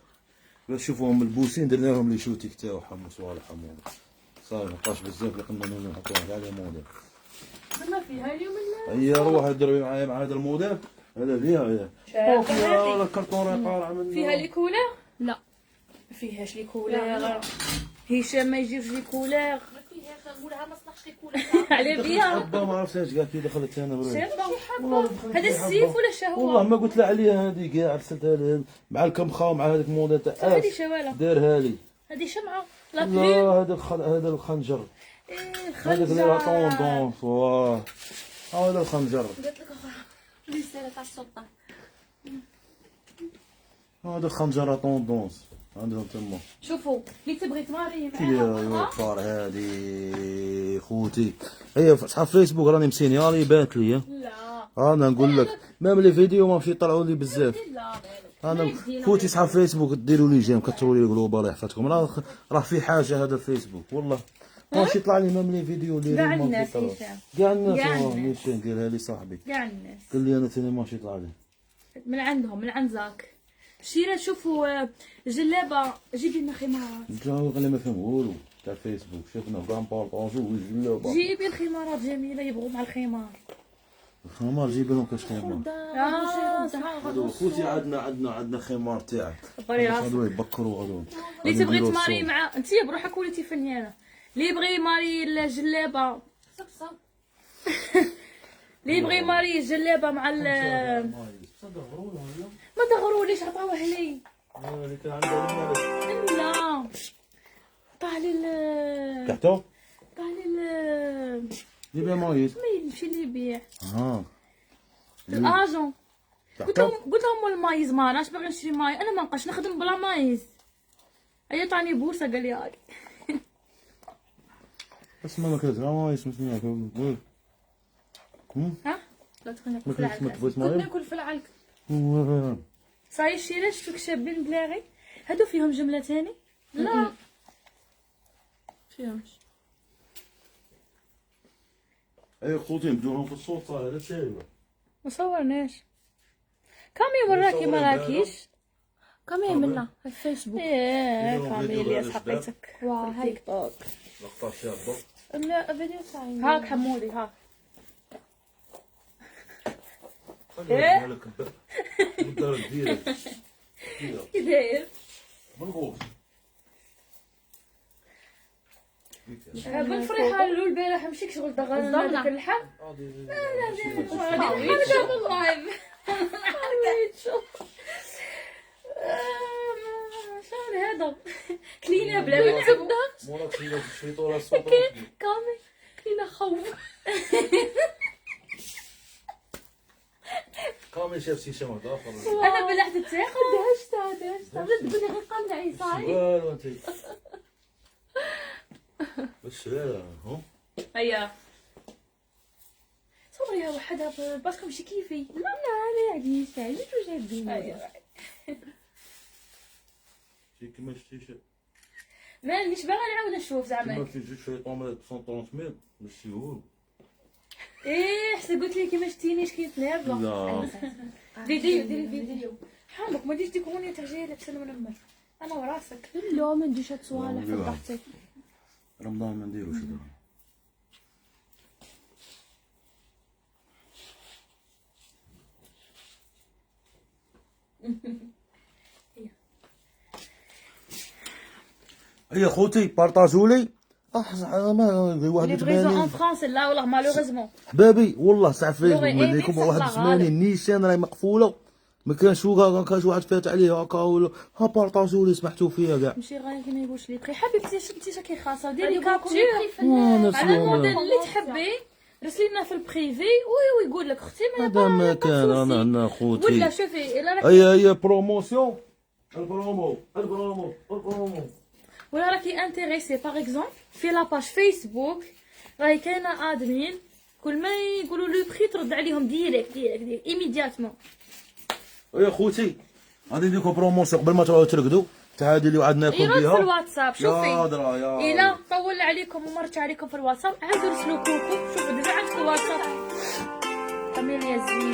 باش تشوفوهم ملبوسين درنا لهم لي شوتيك تاعهم وصوالح حمود صافي. مابقاش بزاف اللي قلنا نحطوهم كاع لي موديل. ما فيها اليوم هي روح ضربي معايا مع هذا الموديل هذا فيها هي ولا الكرتون راه قارع من فيها لي كولور. لا ما فيهاش لي كولور. هشام ما يجيبش لي كولور. نقولها ما صلحش لي كولها على بيها حبه ما عرفتش اش قالت لي دخلت انا بروحي. هذا السيف ولا شهوة؟ والله ما قلت لها عليها هذه كاع رسلتها لها مع الكمخه مع هذاك الموديل تاع هذه شواله دارها لي. هذه شمعة لا لا بلو. هذا الخنجر هذاك اللي خنجر راه طوندونس واه هذا الخنجر. قلت لك رساله تاع السلطه. هذا الخنجر راه طوندونس عندهم تما. شوفوا اللي تبغي تماري يا معاها وفار هذه خوتي. هي صحاب فيسبوك راني مسينيالي بانت لي. لا انا نقول لك ميم لي فيديو ما مشي يطلعوا لي بزاف. لا انا خوتي صحاب فيسبوك ديروا لي جيم كثروا لي القلوب الله يحفظكم. راه في حاجه هذا الفيسبوك والله ماشي يطلع لي ميم لي فيديو اللي كاع ما الناس يطلعوا. هشام كاع الناس كاع والله الناس. نيشان قالها لي صاحبي كاع الناس قال لي انا ثاني ماشي يطلع لي من عندهم من عند زاك. شيرة شوفوا جلابة جيبي لنا خمارات. جاو غير ما فهم والو تاع فيسبوك شفنا كاع بارطاجو وجلابه. جيبي الخمارات جميلة يبغوا مع الخمار. الخمار جيب لهم كاش خمار. خوتي عندنا خمار تاعك بري راسك. غادو يبكروا غادو. اللي تبغي تماري مع انت بروحك وليتي فنانة. اللي يبغي يماري الجلابة اللي يبغي ماري جلابه مع ال ما دغروليش عطاوه لي. اللي كان عندها المال لا عطاه لي تحتو عطاه لي اللي بيع مايز. ما يمشي اللي يبيع اه الاجون. قلت تحتو لهم المايز ما راناش باغي نشري ماي، انا ما نبقاش نخدم بلا مايز. هي عطاني بورصه قال لي هاك. بس ما كذا مايز مسميها ها لا تكون ما ناكل في كنتش العلكة. متبغيش كنت مايز. ناكل في العلك. صاي الشيرات شفتوك شابين بلاغي هادو فيهم جمله تاني؟ لا فيهمش. اي خوتي نبدوهم في الصوت صار هذا سايبه. ما صورناش. كامي وراكي ما راكيش؟ كمان منا الفيسبوك. ايه فيديو كامي فيديو اللي بعد حقيتك. واه هاي تيك توك. لقطه شابه. لا فيديو تاعي. هاك حمودي هاك. خليها لك بالدار ديالك. كي داير؟ منغوص. بالفريحه لو البارح مشيك شغل دغرنا هذاك اللحم. لا حاجه والله. شنو هذا؟ كلينا بلا زبده. موراك شي الشيطور الصوت. كامل كلينا خوف. كامل شاف شي شمع اخر. انا بلعت التاخر. دهشتها بدي غير قلعي صاي. والو انت. بس لا هو هيا صوريها وحدها باسكو ماشي كيفي. لا لا عادي يستاهل شو جايبين. شي كيما شتي مانيش باغا نعاود نشوف كيما زعما. في جوج شيطون 130 ماشي هو. ايه حسيت قلت لي كيما شتينيش كي تنابله. لا فيديو ديري فيديو حامك ما ديش تكوني ترجعي لابسه المنمر انا وراسك. لا ما نديش هاد صوالح فضحتك. رمضان ما نديروش هذا. يا خوتي بارطاجوا لي ما واحد ليفريزون ان 80 فرانس لا والله مالوغيزمون. حبابي والله ساعه فيسبوك لغي من لكم إيدي واحد صح الزمانه غالي. نيشان راهي مقفوله ما كانش واحد فات عليه هكا ولا ها بارطاجوا لي سمحتوا فيها كاع. ماشي غير كي ما يقولش لي بخي حبيبتي شفتي شكي خاصه ديري هادو كابتشر وانا على الموديل سلام. اللي تحبي رسلينا في البريفي ويقول لك اختي ما هذا ما كان انا خوتي. ولا شوفي الا راك هي بروموسيون البرومو ولا راكي انتريسي باغ اكزومبل في لاباج فيسبوك راهي كاينه ادمين كل ما يقولوا لو بري ترد عليهم ديريكت ايميدياتمون. يا خوتي غادي ندير لكم بروموسيون قبل ما تروحوا ترقدوا تاع هذه اللي وعد ناكل يرد في بها. الواتساب يا شوفي درا يا الا طول عليكم ومرت عليكم في الواتساب عادوا رسلوا كوكو. شوفوا دابا عندكم الواتساب كامل يا زين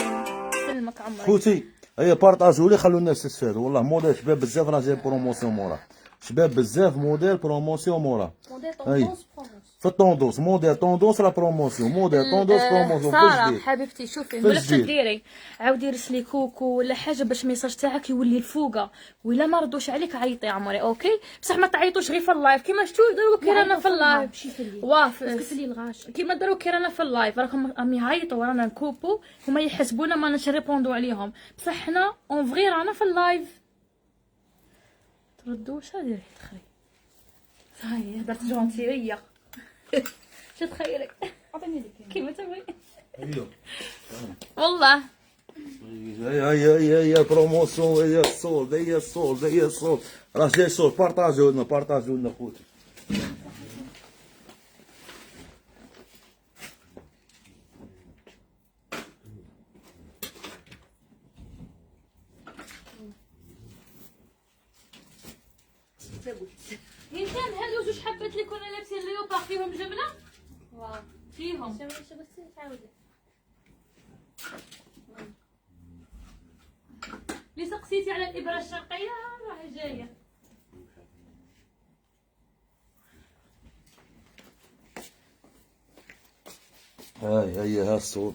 سلمك عمري. خوتي هي بارطاجوا لي خلوا الناس تستفادوا والله موديل شباب بزاف راه جايب بروموسيون موراه شباب بزاف موديل بروموسيون موراه موديل أي. طوندونس بروموس. في الطوندوس موديل طوندوس راه بروموسيون موديل طوندوس بروموسيون كل سارة جديد. حبيبتي شوفي فاش ملفت جديد؟ ديري عاودي رسلي كوكو ولا حاجه باش الميساج تاعك يولي الفوقه ولا ما ردوش عليك عيطي عمري اوكي بصح ما تعيطوش غير في اللايف كيما شفتوا داروا كي رانا في اللايف ماشي في الليل. واف باسكو في الليل غاش. كيما داروا كي رانا في اللايف راكم يعيطوا ورانا نكوبو هما يحسبونا ما نريبوندو عليهم بصح حنا اون فغي رانا في اللايف تردوش هادي تخري هاي درت جونتيريه شو تخيلك عطيني لك كيما تبغي ايوه والله هي بروموسيون هي الصول راه جاي الصول بارطاجوا لنا خوتي. يمكن هادو زوج حبات اللي كنا لابسين ليوبار فيهم جمله فيهم اللي سقسيتي على الابره الشرقيه راهي جايه. هاي ها الصول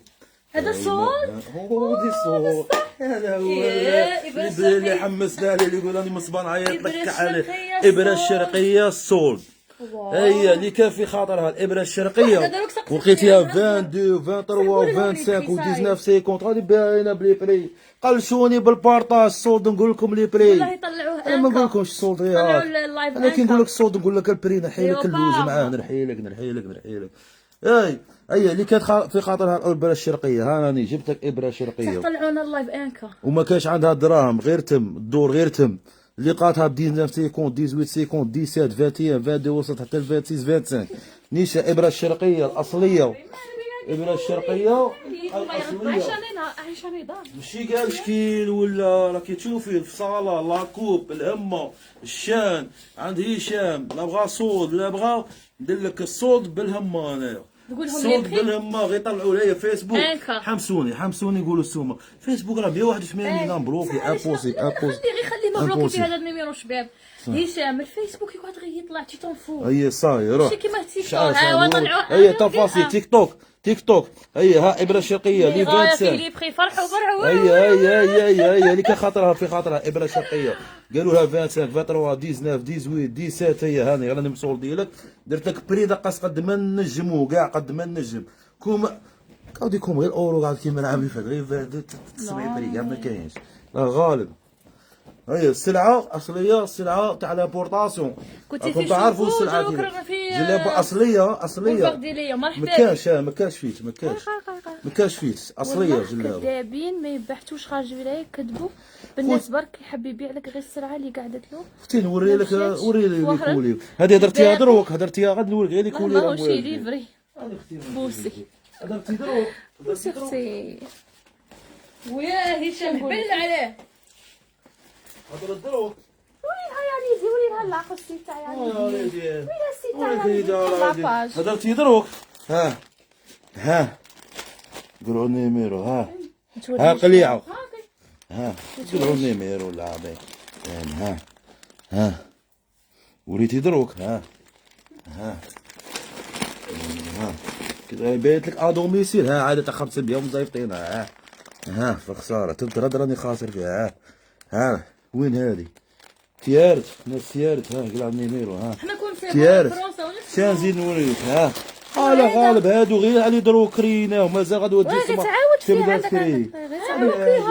هذا الصوت هو دي الصول هذا هو يا إبرة اللي الشرقية. حمسنا عليه اللي يقول راني مصبان عيط لك إبرة عليه الشرقية ابره الصول. الشرقيه الصول هي اللي كان في خاطرها الابره الشرقيه واحدة دروك سقسي ولقيتيها فيها. 22 23 25 و صاير. 19 50 غادي باينه بلي بري قلشوني بالبارطاج الصولد نقول لكم لي بري. والله يطلعوه انا ما نقول انكا. لكمش الصولد طلعوا يا اللايف انا كي نقول انكا. لك الصولد نقول لك البري نحي لك اللوز ليوبارد. معاه نحي لك. اي اللي كانت في خاطرها الابره الشرقيه ها راني جبت لك ابره شرقيه طلعونا اللايف انكا. وما كانش عندها دراهم غير تم الدور غير تم اللي قاتها ب 19 سيكوند 18 سيكوند 17 21 22 وصلت حتى ل 26 25 نيشا ابره الشرقيه الاصليه ابره الشرقيه الاصليه عايشة نظام. ماشي كاع شكيل ولا راكي تشوفي الفصاله لاكوب الهمه الشان عند هشام لا بغا صوت لا بغا ندير لك الصوت بالهمه انايا تقول لهم الصوت لي بخي. بالهمه غير يطلعوا ليا فيسبوك هاكا. حمسوني يقولوا السومه فيسبوك راه 181 مبروكي ابوسي خلي مبروكي في امبوسي. هذا النيميرو شباب. هشام الفيسبوك يقعد غير يطلع تي تنفو. هي صاي روح ماشي كيما التيك توك. شعار ها هو شعار طلعوه. هي تفاصيل تيك توك هي ها ابره شرقيه لي غاية في 25 لي بخي فرحوا. هي اللي كان خاطرها في خاطرها ابره شرقيه قالوا لها 25 23 19 18 17 هي هاني راني مسول ديالك درت لك بري دقه قد ما نجمو كاع قد ما نجم كوما كاوديكم غير اورو قاعد كيما نلعب فيه غير 70 بري كاع ما كاينش راه غالب. هي السلعه اصليه السلعه تاع لابورطاسيون كنتي راكم في تعرفوا شوفو السلعه دروك كي رانا في جلابه اصليه البرديلية ما مرحبا. كانش فيت اصليه والله جلابه كذابين ما يبحثوش خارج ولايه يكذبوا بالناس برك يحب يبيع لك غير السلعه اللي قعدت له. اختي نوري لك مشيتش. وري لي واخر. كولي هذه درتيها باقي. دروك هدرتيها غاد نوريك غير لي كولي ما راه هو شي موالف. ليفري. بوسي. درتي دروك بوسي اختي. ويا هشام بل عليه. هضر دروك وريها يا ليدي وريها العقل السي تاع يا ليدي. يا ليدي وريها السي تاع وريك يا ليدي ليدي. لاباج. هدرتي دروك ها قولوا النيميرو ها قليعه قولوا النيميرو لعبي ها وريتي دروك ها كده بيت لك ادوميسيل عادة تاع 500 ومزيفطين في خساره تدرد راني خاسر فيها وين هذه تيارت ناس تيارت قلع النيميرو حنا كون في تيارت فرنسا ونفس. شان نزيد نوريك لا غالب هادو غير علي دروك كرينا ومازال غادي ودي غير تعاود فيها عندك كري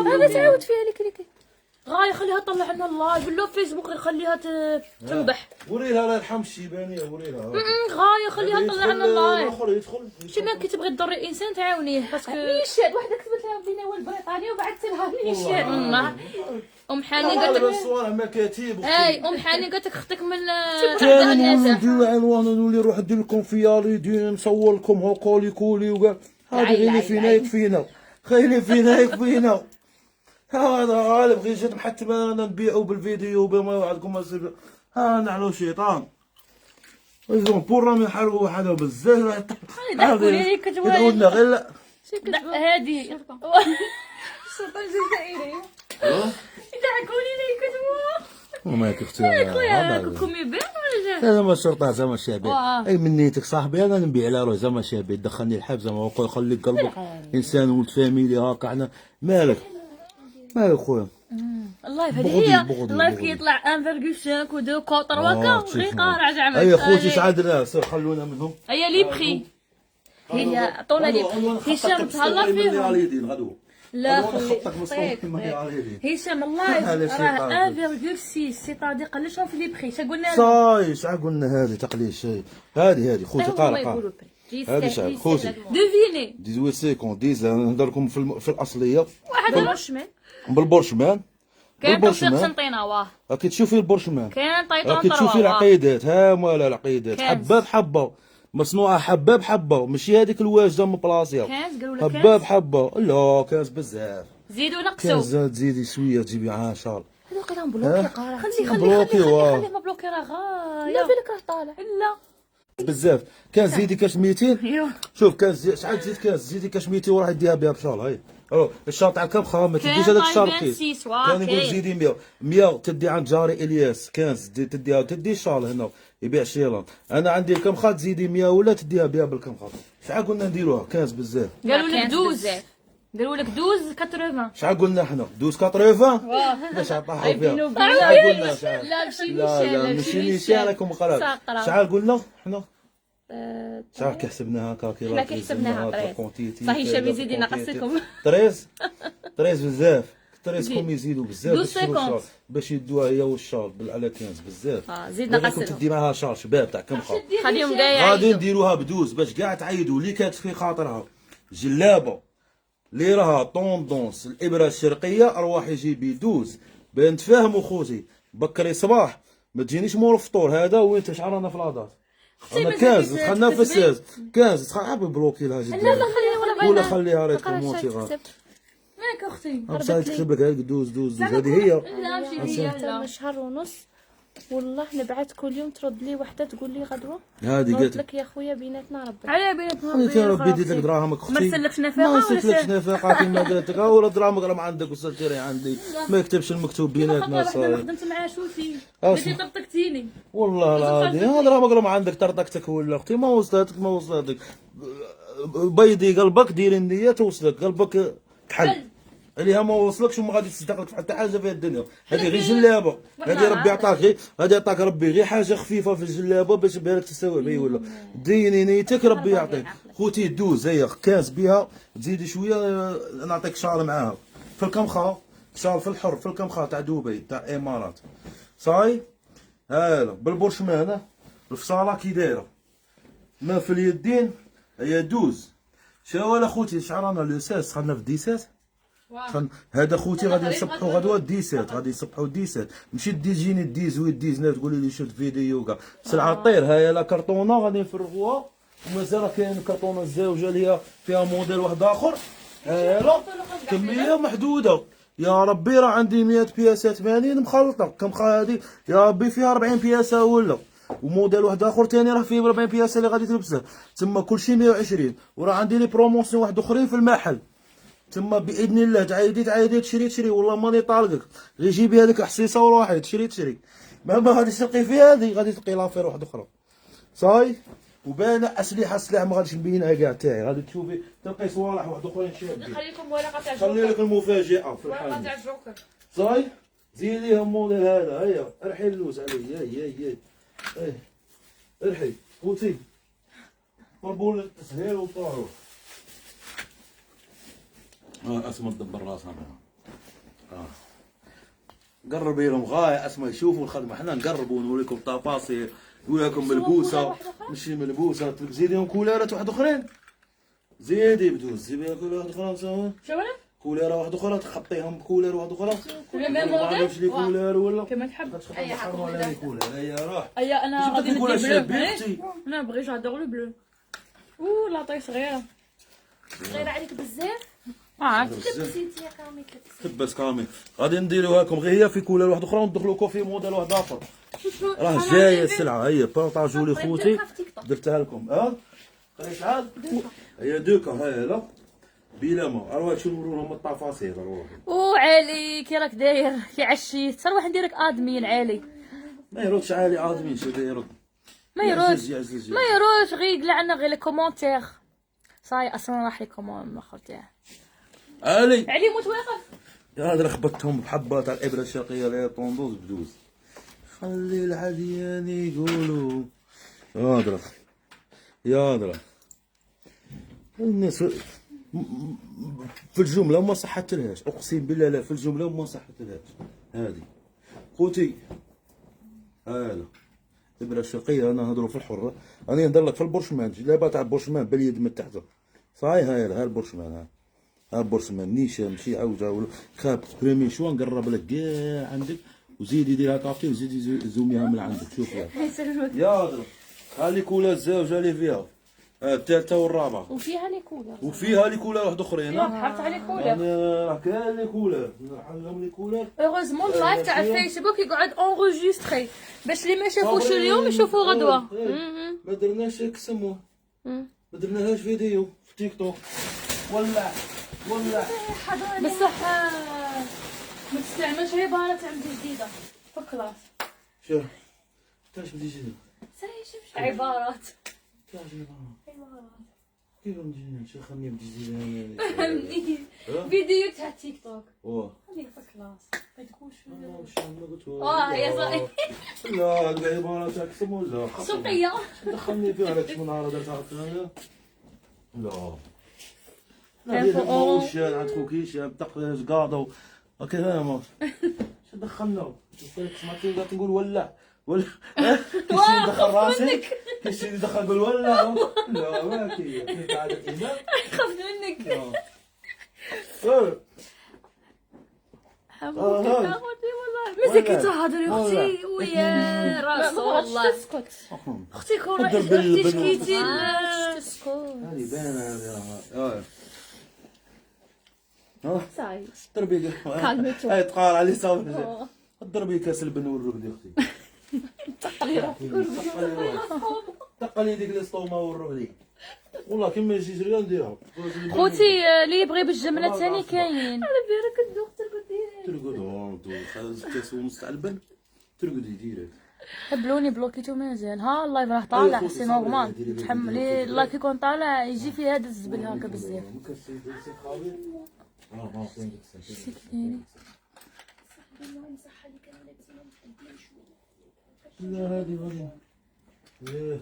غير تعاود فيها لك غاية خليها تطلع لنا اللايف ولا فيسبوك غير خليها تنبح. وريلها لا الحم الشيبانيه وريلها غاية خليها تطلع لنا اللايف. الاخر يدخل شي ما كي تبغي تضري انسان تعاونيه باسكو نيشاد وحده كتبت لها بينا هو البريطاني وبعثت لها نيشاد. والله. ام حاني قالت غالب لك الصوالح مكاتيب اي ام حاني قالت لك اختك من كان نولي ندير عنوان نولي نروح ندير لكم فيالي نصور لكم هو كولي وكاع هذه غير فينا يكفينا هذا غالب غير جات محتمه انا نبيعو بالفيديو بما وعدكم نعلو شيطان ايزون بورا ما يحرقوا حدا بزاف ضحكوا لي كتبوا لي. يدعونا غير لا هادي الشرطة الجزائرية يضحكوا لي كتبوا. وما كختي خويا كوكم يبيع ولا جا. هذا ما الشرطه زعما شابي واه. اي من نيتك صاحبي انا نبيع على روحي زعما شابي دخلني الحبس زعما وقول خلي قلبك انسان ولد فاميلي هاكا حنا مالك خويا اللايف بغضي- هذه هي بغضي- اللايف بغضي. كيطلع 1.5 و 2 كوطر وكا غير قارع زعما. اي خوتي شحال درنا خلونا منهم هي لي بخي. هي عطونا لي هشام تهلا فيهم. غدو لا خطك طيب. هشام اللايف هذا راه شي 1.6 سيتادي قال شنو في لي بخي شا قلنا صاي شحال قلنا هذه تقليل شيء هذه خوتي قارقه هذه شحال خوتي دوفيني 18 سيكوند 10 نهضر لكم في الاصليه واحد الرشمان بالبورشمان كاين توفيق سنطينه واه راكي تشوفي البورشمان كاين طيطون راكي تشوفي العقيدات مالا العقيدات كانز. حبه بحبه مصنوعه حبه بحبه ماشي هذيك الواجده من بلاصيها كانز قالوا لك حبه كانز بحبه لا كاز بزاف زيدوا نقصوا كاز تزيدي شويه تجيبي 10 هذو قيلهم بلوكي قارع. خلي بلوكي واه خليه مبلوكي راه غايه لا بالك راه طالع. لا بزاف كان زيدي كاش 200 ايوا شوف كان شحال تزيد كاس زيدي كاش 200 وراح يديها بها بشال هاي الشال تاع الكبخه ما تديش هذاك الشال رخيص كان يقول زيدي 100 تدي عند جاري الياس كان تديها تدي الشال هنا يبيع شيلان انا عندي الكمخه تزيدي 100 ولا تديها بها بالكمخه شحال قلنا نديروها كاس بزاف قالوا لك دوز قالوا لك 12.80. شحال قلنا حنا 12.80 باش عطاها فيها بينو بينو. شحال قلنا شحال لا ماشي لا لا ماشي نيشان راكم غلط ساقرة. شحال قلنا حنا آه، شحال كي حسبناها حنا كالكيلاتريس كي حسبناها زدناها، 13. كونتيتي، صحيح كذا، هشام يزيد ينقص كونتيتي. لكم. 13 بزاف 13 زيد. كوم يزيدوا بزاف باش يشرو 12.50. الشال باش يدوها هي والشال على 15 بزاف زيد نقص راكم لهم. تدي معاها شال شباب تاع كم خا خليهم كاع غادي يعيطوا. نديروها بدوز باش كاع تعيدوا اللي كانت في خاطرها جلابه اللي راها طوندونس الابره الشرقيه اروح يجيب يدوز باه نتفاهموا خوتي بكري صباح ما تجينيش مور الفطور هذا وين شحال رانا في لاطات انا مازال 15 كي دخلنا في تكتبي. 16 15 تخاف بلوكي لها جدي لا خليها ولا خليها راه تقرا تكون شحال غير تكتب. مالك اختي؟ بصح تكتب لك هاك دوز دوز دوز هذه هي لا ماشي هي حتى لا. شهر ونص والله نبعث كل يوم ترد لي وحده تقول لي غدوه هذه قلت قالت لك يا خويا بيناتنا ربي. على بيناتهم قالت يا ربي ديت لك دراهمك ما اختي نسلكش ما نفاقه ولا نسلكش شيء. نفاقه كيما قالت لك ولا دراهمك راه ما عندك وسالتي عندي ما يكتبش المكتوب بيناتنا خاطر واحده ما صاي خدمت معاه شوفي أسمع. بديتي طقطقتيني. والله العظيم هذا راه ما عندك طرطقتك ولا اختي ما وصلتك ما وصلتك بيضي قلبك ديري النية توصلك قلبك كحل عليها ما وصلكش وما غادي تصدق لك في حتى حاجه في الدنيا هذه غير جلابه هذه ربي عطاك غير هذه عطاك ربي غير حاجه خفيفه في الجلابه باش بالك تستوعب اي ولا ديني نيتك ربي يعطيك خوتي دوز هي كاس بها تزيدي شويه نعطيك شال معاها في الكمخه شال في الحر في الكمخه تاع دبي تاع الامارات صاي هلا بالبرشمانه الفصاله كي دايره ما في اليدين هي دوز شاول اخوتي شعرانا لو 16 دخلنا في 17 هذا خوتي غادي نصبحوا غدوه 17 غادي نصبحوا 17 مشيت تجيني ديز ويديزنا تقولي لي شفت فيديو كاع سلعه طير هاي لا كرتونه غادي نفرغوها ومازال راه كاين كرتونه الزوجه اللي هي فيها موديل واحد اخر لا كميه محدوده يا ربي راه عندي 100 بياسه 80 مخلطه كم هذه يا ربي فيها 40 بياسه ولا وموديل واحد اخر ثاني راه فيه 40 بياسه اللي غادي تلبسه تما كلشي 120 وراه عندي لي بروموسيون واحد اخرين في المحل تما باذن الله تعايدي تشري والله ماني طالقك غير جيبي هذيك حصيصه وروحي تشري ما غاديش تلقي في هذه غادي تلقي لافير واحده اخرى صاي وبان اسلحه السلاح ما غاديش نبينها كاع تاعي غادي تشوفي تلقي صوالح واحد اخرين شابين نخلي لكم ورقه تاع خلي لك المفاجاه في ورقه الحال تاع الجوكر. صاي زيديهم الموديل هذا هيا ارحي اللوز عليه هي ارحي خوتي طلبوا لي التسهيل وطاروا اسماء تدبر راسها قربي لهم غايه اسماء يشوفوا الخدمه حنا نقربوا نوريكم تفاصيل نقول لكم ملبوسه ماشي ملبوسه زيديهم كولارات واحد اخرين زيدي بدوز زيدي كولارات اخرى شو ولا؟ كوليره واحده اخرى تخطيهم بكولير واحده اخرى كل ما عرفتش لي كولير ولا كما تحب. اي حاجه ولا لي كولير هيا روح ايا انا غادي ندير تقول شاب بلو. اختي انا بغي جادور لو بلو. اوه لاطاي صغيره. صغيره عليك بزاف ما عرفت. نسيتي يا كامي تبس كامل غادي نديروها لكم غير هي في كولير واحده اخرى وندخلوا لكم في موديل واحد اخر راه جايه السلعه هي بارطاجوا لي خوتي درتها لكم خلي شحال هي دوكا هاي لا بلا ما اروح شنو نورو لهم التفاصيل اروح او علي كي راك داير كي عشيت نروح نديرك ادمين علي. ما يردش عالي عاظمين شو يرد ما يروش ما يروش غير يقلعنا غير لي كومونتير صاي اصلا راح لي كومون الاخر تاعه علي علي موت واقف. يا هذا خبطتهم بحبه تاع الابره الشرقيه اللي هي طوندوز بدوز خلي العديان يقولوا يا درا الناس في الجمله ما صحتلهاش اقسم بالله لا في الجمله ما صحتلهاش هذه خوتي هذا الابره الشرقيه انا نهضروا في الحره راني ندير لك في البرشمان جلابه تاع البرشمان باليد من تحت صاي ها البرشمان ها البرشمان نيشان ماشي عوجه ولا خاب بريمي شو نقرب لك كاع عندك وزيدي ديرها طافتي وزيدي زوميها من عندك شوف يا درا هالي كولا الزوجه اللي فيها الثالثه والرابعه وفيها لي كولر وفيها لي كولر واحد اخرين بحثت على كولر. راه كاين لي كولر نحلهم لي كولر هوغوزمون اللايف تاع الفيسبوك يقعد اونغوجيستري باش اللي ما شافوش اليوم يشوفوا غدوه. ما درناش كسموه ما درناهاش فيديو في تيك توك ولع بصح ما تستعملش عباره تاع جديده في الكلاس. شوف تاش بدي جديد عبارات تاش عبارات كيف نجي شي خميم تجي فيديو تاع تيك توك واه هذيك كلاس ما تقولش واش ما قلت يا صاحبي لا هاد العباره تاعك سمو لا سوقيه دخلني فيها هذاك شنو نهار هذا تعرف انا لا Info واش عند خوكيش تقلاش كاضو هكذا ما شو دخلنا سمعتي قالت نقول ولا كيشي دخل راسي كيشي دخل قول ولا لا ما كيف عادتي لا خاف منك اختي والله مازال كتهضري اختي ويا راس والله اختي كون اختي شكيتي تسكت هذه باينه هذه ها صاي ضربي كالميتو. هاي تقار علي صافي ضربي كاس البن والرقدي اختي تقلي ديك الاسطومه والرقدي والله كيما يجي ريال نديرها خوتي اللي يبغي بالجمله ثاني كاين على بالك الدوق ترقدي ترقد كاس ونص تاع البن ترقدي ديريكت هبلوني بلوكيتو مازال ها اللايف راه طالع سي نورمال تحملي اللايف يكون طالع يجي فيه هذا الزبل هكا بزاف لا هذه غادي ايه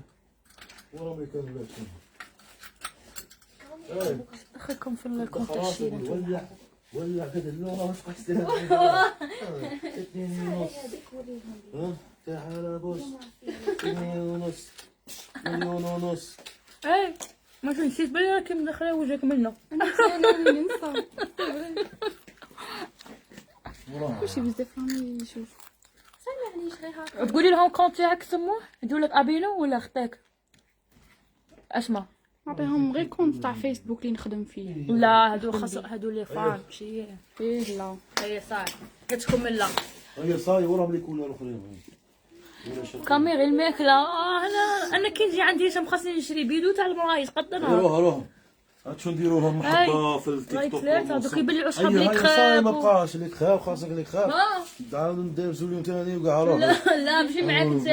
ورا ما يكمل ايه اخيكم في الكونت خلاص الشيرين ولا كذا لا راه واش قصدي اثنين ونص ها تعال بوس اثنين ونص مليون ونص اي ما تنسيش بلي راكي مدخله وجهك منه شي بزاف راهم يشوف معليش غير هكا تقولي لهم كونت تاعك سموه يديروا لك ابينو ولا اختك اسمع نعطيهم غير كونت تاع فيسبوك اللي نخدم فيه. لا هادو لي فان ماشي فيه لا هي صاي كتكون من لا هي صاي وراهم اللي يكونوا الاخرين كاميري الماكله انا كي نجي عندي شم خاصني نشري بيدو تاع المرايس قدرها روح هاتشو نديرو لهم محبه في التيك توك ثلاثه دوك يبلعوا شحال هي لي صاي ما كخاب بقاش ليك خاف خاصك ليك خاف تعاود ندير زوليون ثاني وكاع روح لا ماشي معاك انت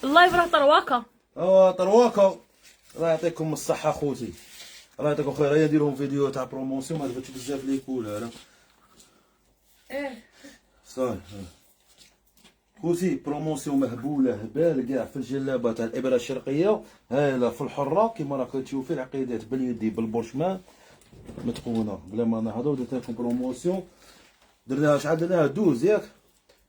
اللايف راه طرواكه طرواكه الله يعطيكم الصحه خوتي الله يعطيكم خير هيا ديرهم فيديو تاع بروموسيون ما درتش بزاف لي كولور صاي خوتي بروموسيون مهبوله هبال كاع في الجلابه تاع الابره الشرقيه هايله في الحره كيما راك تشوفي العقيدات باليدي بالبورشمان متقونه بلا ما نهضروا درت لكم بروموسيون درناها شحال درناها 12 ياك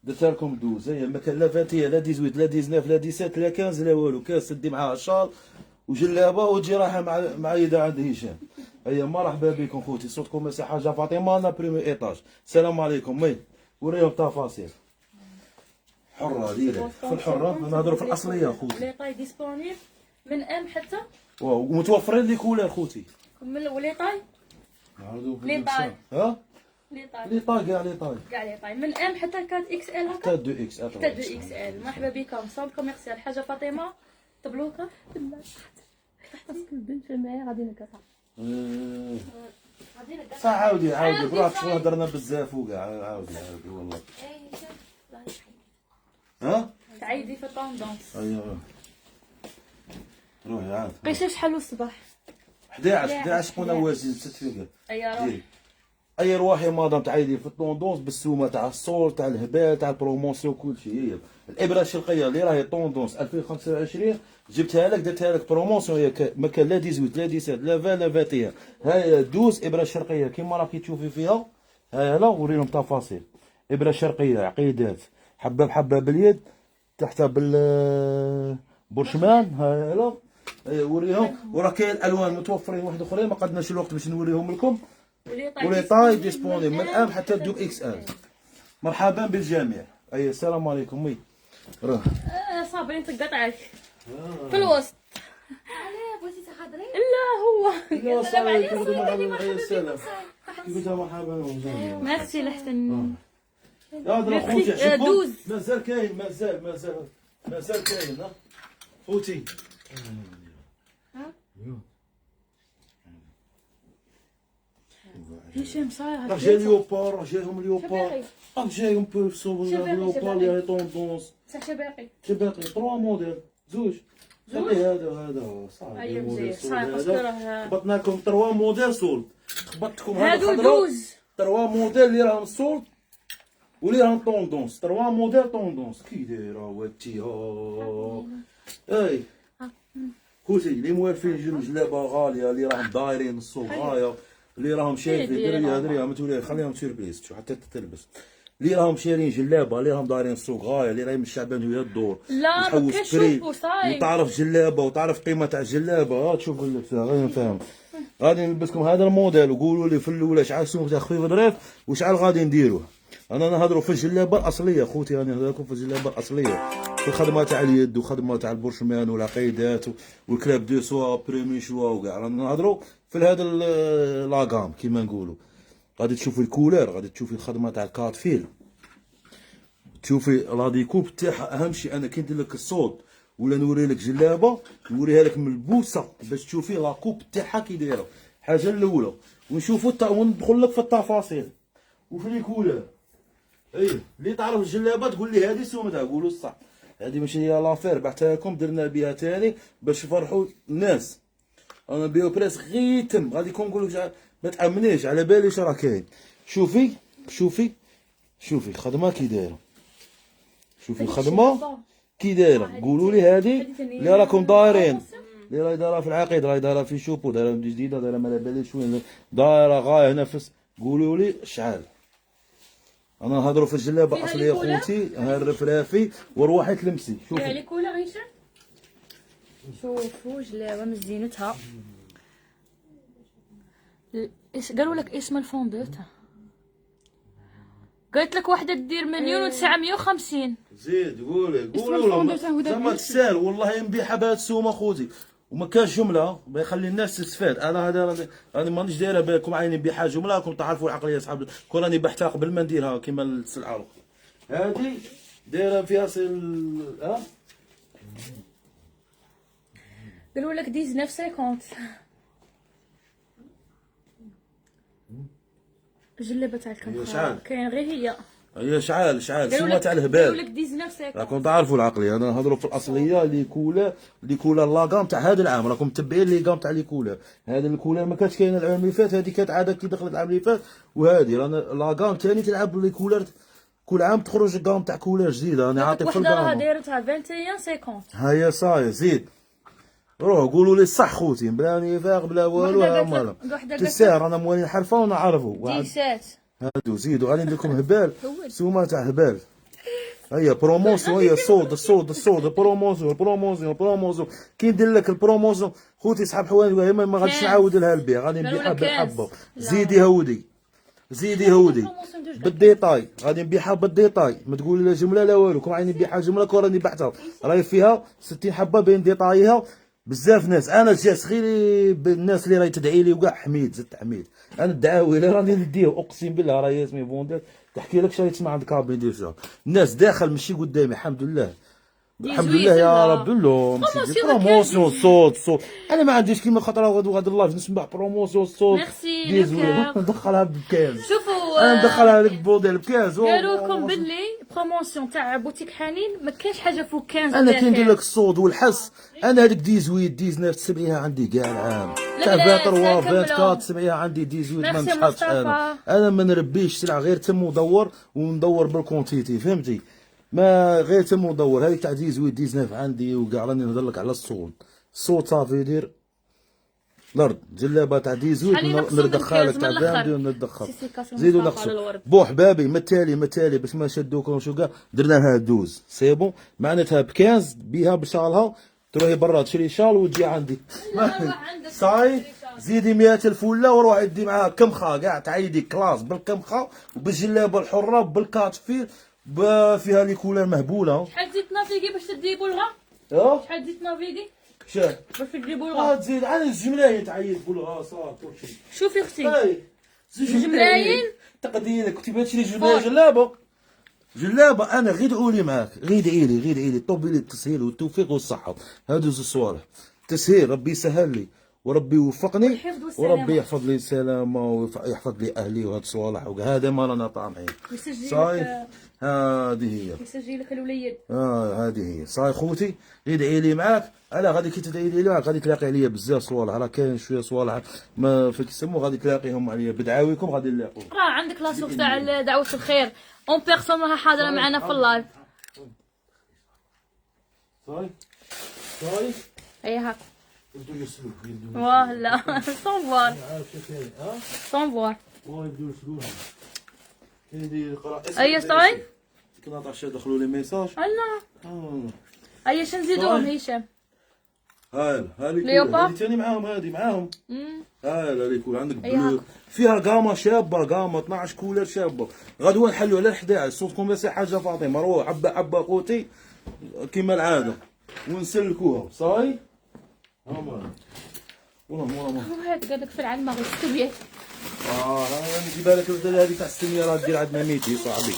درت لكم 12 هي ما كان لا فاتيه لا 18 لا 19 لا 17 لا 15 لا والو كاس تدي معاها شال وجلابه وتجي رايحه مع يدا عند هشام هيا مرحبا بكم خوتي صوتكم مسي حاجه فاطمه انا بريمي ايطاج السلام عليكم مي وريهم التفاصيل حره ديريكت في الحره نهضروا في الاصليه خوتي لي طاي ديسبونيبل من ام حتى ومتوفرين لي كولر خوتي من ولي طاي لي طاي. ها لي طاي لي طاي كاع لي طاي كاع لي طاي من ام حتى 4 اكس ال هكا حتى 2 اكس حتى 2 اكس ال مرحبا بكم صوب كوميرسيال حاجه فاطمه تبلوكه تحت البنت معايا غادي نكسر صح عاودي براك شنو هضرنا بزاف وكاع عاودي والله ها تعيدي في الطوندونس ايوا روحي عاد قيسي شحال الصباح 11 قلنا وازين 6 فيقا ايا روح اي روحي مادام تعيدي في الطوندونس بالسومه تاع الصور تاع الهبال تاع البروموسيون كلشي هي الابره الشرقيه اللي راهي طوندونس 2025 جبتها لك درتها لك بروموسيون هي ما كان لا 18 لا 17 لا 20 لا 21 هاي 12 ابره شرقيه كيما راكي تشوفي فيها هاي لا وريهم تفاصيل ابره شرقيه عقيدات حبه بحبه باليد تحتها بالبرشمان هاي لا وريهم وراه كاين الالوان متوفرين واحد اخرين ما قدناش الوقت باش نوريهم لكم ولي طاي ديسبوني من ام حتى دو اكس ال مرحبا بالجميع اي السلام عليكم وي راه صابرين تقطعك في الوسط علاه بغيتي تهضري لا هو لا صاي تقدر مرحبا السلام قلت مرحبا وجميع ميرسي لحسن يا خوتي دوز. مازال كاين مازال كاين خوتي هشام صاير راه جاي ليوبار راه جايهم ليوبار راه جايهم بيرسو ليوبار لي طوندونس صح شباقي شباقي 3 موديل زوج خلي هذا صافي. أي مزيان. السود صافي، باسكو هذا. راه- خبطناكم 3 موديل سولد، خبطتكم هذا هادو الخضرا 12. 3 موديل اللي راهم سولد واللي راهم طوندونس. 3 موديل طوندونس. كي دايره واتي ها اي خوتي اللي موالفين يجيو جلابه غاليه اللي راهم دايرين السوق غايه اللي راهم شايفين دريها ما تولي خليهم سيربريز شو حتى تلبس اللي راهم شارين جلابه اللي راهم دايرين السوق غايه اللي راهم الشعبان ويا الدور لا، ما وتحوس كاينش بري شوفو، صايب. وتعرف جلابه وتعرف قيمه تاع الجلابه تشوف اللبسه غير نفهم. غادي نلبسكم هذا الموديل وقولوا لي في الاولى شحال السوق تاع خفيف ظريف وشحال غادي نديروه. انا نهضروا في الجلابه الاصليه خوتي، انا نهضر لكم في الجلابه الاصليه في الخدمه تاع اليد وخدمه تاع البرشمان والعقيدات والكلاب دو سوا بريمي شوا وكاع. رانا نهضروا في هذا لاغام كيما نقولوا. غادي تشوفي الكولور، غادي تشوفي الخدمه تاع الكات فيل، تشوفي لا ديكوب تاعها. اهم شيء انا كي ندير لك الصوت ولا نوري لك جلابه نوريها لك ملبوسه باش تشوفي لا كوب تاعها كي دايره. الحاجه الاولى ونشوفوا وندخل لك في التفاصيل وفي لي كولور. ايه اللي تعرف الجلابه تقول لي هذه سومتها قولوا الصح. هذه ماشي هي لافير بعثها لكم درنا بها تاني باش يفرحوا الناس. انا نبيعو بريس غير تم غادي يكون نقول لك ما تامنيش على بالي اش راه كاين. شوفي شوفي شوفي الخدمه كي دايره، شوفي الخدمه كي دايره. قولوا لي هذه اللي راكم دايرين اللي راهي دايره في العقيد راهي دايره في شوبو دايره جديده دايره ما على باليش وين دايره غايه نفس. قولوا لي شحال. انا نهضروا في الجلابه فيها الاصليه لي خوتي ها الرفرافي وروحي تلمسي. فيها شوفي لي كولور هيشام. شوفوا جلابه من زينتها. قالوا لك اسم الفوندو تاع قالت لك واحده دير 1,950,000. زيد قولي الفوندو تاع هدى زعما تسال والله نبيعها بهاد السومه خوتي وما كاش جمله بيخلي الناس تستفاد. انا هذا راني مانيش دايره بالكم عيني نبيعها جمله راكم تعرفوا العقليه صحاب كون راني بحتها قبل ما نديرها كيما السلعه الاخرى. هذه دايره فيها ها قالوا لك 19,50. الجلابه تاع هي شحال؟ الكمخه كاين غير هي. هي شحال قالوا السومه لك تاع قالوا الهبال. لك 19,50. راكم تعرفوا العقليه. انا نهضروا في الاصليه اللي كولا لاغام تاع هذا العام. راكم متبعين لي كام تاع لي كولا. هذا الكولا ما كانتش كاينه العام اللي فات، هذه كانت عاده كي دخلت العام اللي فات. وهذه رانا لاغام ثاني تلعب لي كولر كل عام تخرج كام تاع كولر جديده. انا عاطيك في وحده راها الكام. دايرتها 21,50. هيا صاي زيد روح قولوا لي الصح خوتي بلا نفاق بلا والو. وحدة ها قالت لك- مالا وحدة قالت لك- تسار انا موالين حرفه ونعرفوا واحد 17. هادو زيدوا غادي ندير لكم هبال سومه تاع هبال. هيا بروموسيون هيا الصوت بروموسيون كي ندير لك البروموسيون خوتي صحاب حوايج ما غاديش نعاود لها البيع غادي نبيعها بالحبه. زيدي هودي بالديتاي غادي نبيعها بالديتاي. ما تقولي لا جمله لا والو كون عيني نبيعها جمله كون راني بعتها راهي فيها 60 حبه بين ديتايها. بزاف ناس انا جات غير بالناس اللي راهي تدعي لي وكاع حميد زدت حميد. انا الدعاوي اللي راني نديه اقسم بالله راهي اسمي فوندير تحكي لك شي تسمع عند كابين ديال الشهر. الناس داخل ماشي قدامي الحمد لله الحمد لله يا رب. لا ماشي بروموسيون صوت انا ما عنديش كيما خاطر غادي اللايف نسمع بروموسيون صوت ميرسي ديزولي لوكا. ندخلها بكاز. شوفوا انا ندخلها لك بوديل بكاز. قالوا لكم باللي بروموسيون تاع بوتيك حنين ما كاينش حاجه فوق 15. انا كي ندير لك الصوت والحس انا هذيك 18 19 تسمعيها عندي كاع العام تاع 23 24 تسمعيها عندي 18 ما ميرسي نشحطش. مصطفى. انا ما نربيش سلعه غير تم ودور وندور بالكونتيتي فهمتي. ما غير تم ودور هذيك تاع 18 19 عندي وكاع راني نهضر لك على الصوت صافي يدير الارض جلابه تاع 18 ندخلك تاع 22 ندخل زيدوا نقصوا بوح بابي متالي باش ما نشدوكم شو كاع درنا لها 12 سي بون معناتها ب 15 بيها بشالها تروحي برا تشري شال وتجي عندي صاي زيدي 100,000 ولا وروحي دي معاها كمخه كاع تعيدي كلاس بالكمخه وبالجلابه الحره بالكاتفير فيها لي كولر مهبوله. شحال تزيد تنافيكي باش تجيبوا لها؟ شحال تزيد تنافيكي شاه باش تجيبوا لها؟ تزيد على الجملايه تعيد تقول صافي كلشي. شوفي اختي اي جملايين تقديرك كنتي باغي تشري جلابه انا غير ادعوا معاك غير ادعي لي طوبي لي التسهيل والتوفيق والصحه. هادو زوج صوالح تسهيل ربي يسهل لي وربي يوفقني والحفظ والسلامة. وربي يحفظ لي السلامه ويحفظ لي اهلي وهاد الصوالح هذا ما رانا طامعين. ويسجل صاي لك هذه هي. يسجل لك الوليد. هذه هي. صاي خوتي ادعي لي معاك. انا غادي كي تدعي لي معاك غادي تلاقي عليا بزاف صوالح، راه كاين شويه صوالح ما فيك تسمو غادي تلاقيهم عليا بدعاويكم غادي نلاقيو. راه عندك لاصوف تاع دعوة الخير اون بيرسون راها حاضرة معنا في اللايف. صاي صاي اي هاك يبدو يسلوك يبدو والله سونفوار عارف شو كاين سونفوار. يبدو يسلوك كاين دي القراءة. اي صاي كنا طاش دخلوا لي ميساج. الله اي شنو نزيدوهم هشام؟ هذه ليوبا؟ هذه ثاني معاهم هذه معاهم. هذا يكون عندك أيها. بلو فيها قامه شابه قامه 12 كولر شابه. غدوه نحلوا على 11 صوتكم بس حاجه فاطمه روح حبه حبه خوتي كما العاده ونسلكوها صاي. هما والله هاك قال لك في العلمة غير نجيبها لك هذه تاع السميه راه دير عندنا ميتي صاحبي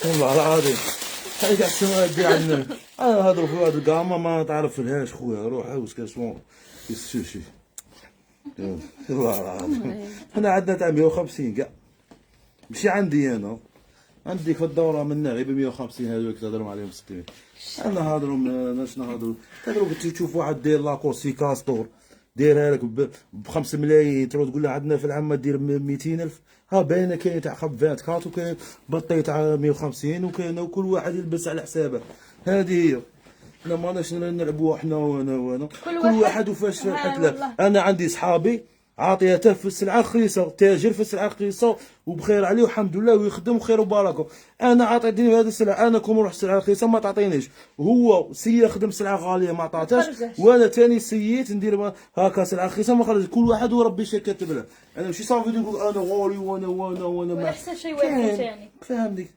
والله العظيم. هذيك تاع السميه دير عندنا هضروا في هذه القامه ما تعرف لهاش خويا روح عاوز كاسمو يسوشي والله العظيم. حنا عندنا تاع 150 كاع ماشي عندي انا عندي في الدوره منا غير ب 150 هذوك تهضروا عليهم 600. انا هضروا ماش نهضروا تهضروا تشوف واحد داير لاكوسي كاستور دايرها لك ب 5 ملايين تقول له عندنا في العامه دير 200,000. ها باينه كاين تاع 24 وكاين بطي تاع 150 وكاين وكل واحد يلبس على حسابه. هذه هي. حنا ماناش نلعبوا حنا وانا كل واحد وفاش فرحت له. انا عندي صحابي عاطيته في السلعه رخيصه تاجر في السلعه رخيصه وبخير عليه والحمد لله ويخدم خير وبركه. انا عطيتني هذه السلعه انا كون نروح السلعه رخيصه ما تعطينيش هو سي خدم سلعه غاليه ما عطاتهاش وانا ثاني سييت ندير هكا سلعه رخيصه ما خرج كل واحد وربي شي كاتب له. انا ماشي صافي نقول انا غالي وانا ولا احسن شيء واحد ثاني فهمني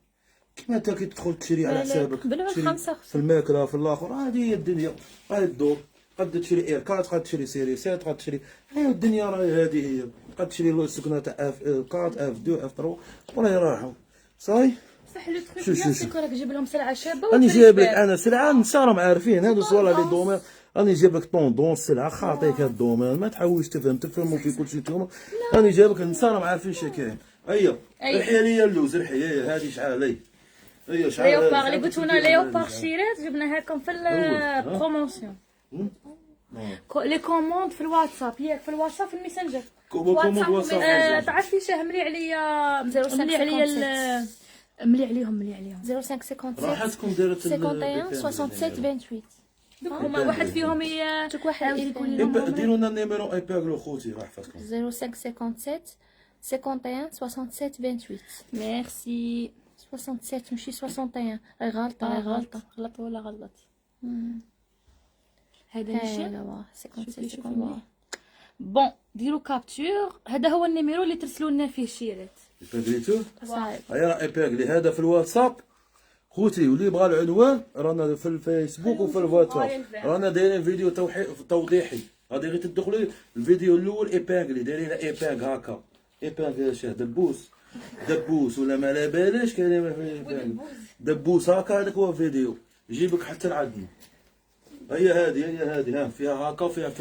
كيما انت كي تدخل تشري على حسابك تشري في الماكله في الاخر هذه هي الدنيا هاي الدور. قد تشري ايركات قد تشري سيري 7 قد تشري الدنيا راهي هذه هي. قد تشري السكنه تاع اف 4 اف 2 اف 3 وراهي راحوا صاي. صح لو تخرج بيان سيكو راك جيب لهم سلعه شابه. راني جايب لك انا سلعه النساء راهم عارفين هادو صوالح لي دومين. راني جايب لك طوندونس سلعه خاطيك هاد الدومين ما تحاولش تفهموا في كل شيء نتوما. راني جايب لك النساء راهم عارفين اش كاين. ايوا رحي لي اللوز رحي هذه شحال هي هي شحال ليوبار اللي قلت لنا ليوبار شيرات جبناها لكم في البروموسيون. لي كوموند في الواتساب ياك في الواتساب في الميسنجر كوموند واتساب. تعرفي شاه ملي عليا ملي عليهم 0557 راحتكم دارت 51 67 28. هما واحد فيهم شوك واحد يقول لي ديروا لنا النيميرو ايباغلو خوتي راح فاتكم 0557 51 67 28. ميرسي. 67 ماشي 61 غلطه غلط ولا غلط. هذا هذا 57 بون ديروا كابتور. هذا هو النيميرو اللي ترسلوا لنا فيه الشيرات. ايباغليتو صعيب. هيا ايباغلي هذا في الواتساب خوتي واللي بغى العنوان رانا في الفيسبوك وفي الواتساب رانا دايرين فيديو توضيحي غادي غير تدخلوا الفيديو الاول ايباغلي دايرين ايباغ هكا ايباغ شاه دبوس ولا ما على باليش كلمه في دبوس هكا هذاك هو فيديو يجيبك حتى لعندنا. هي هذه ها فيها هكا فيها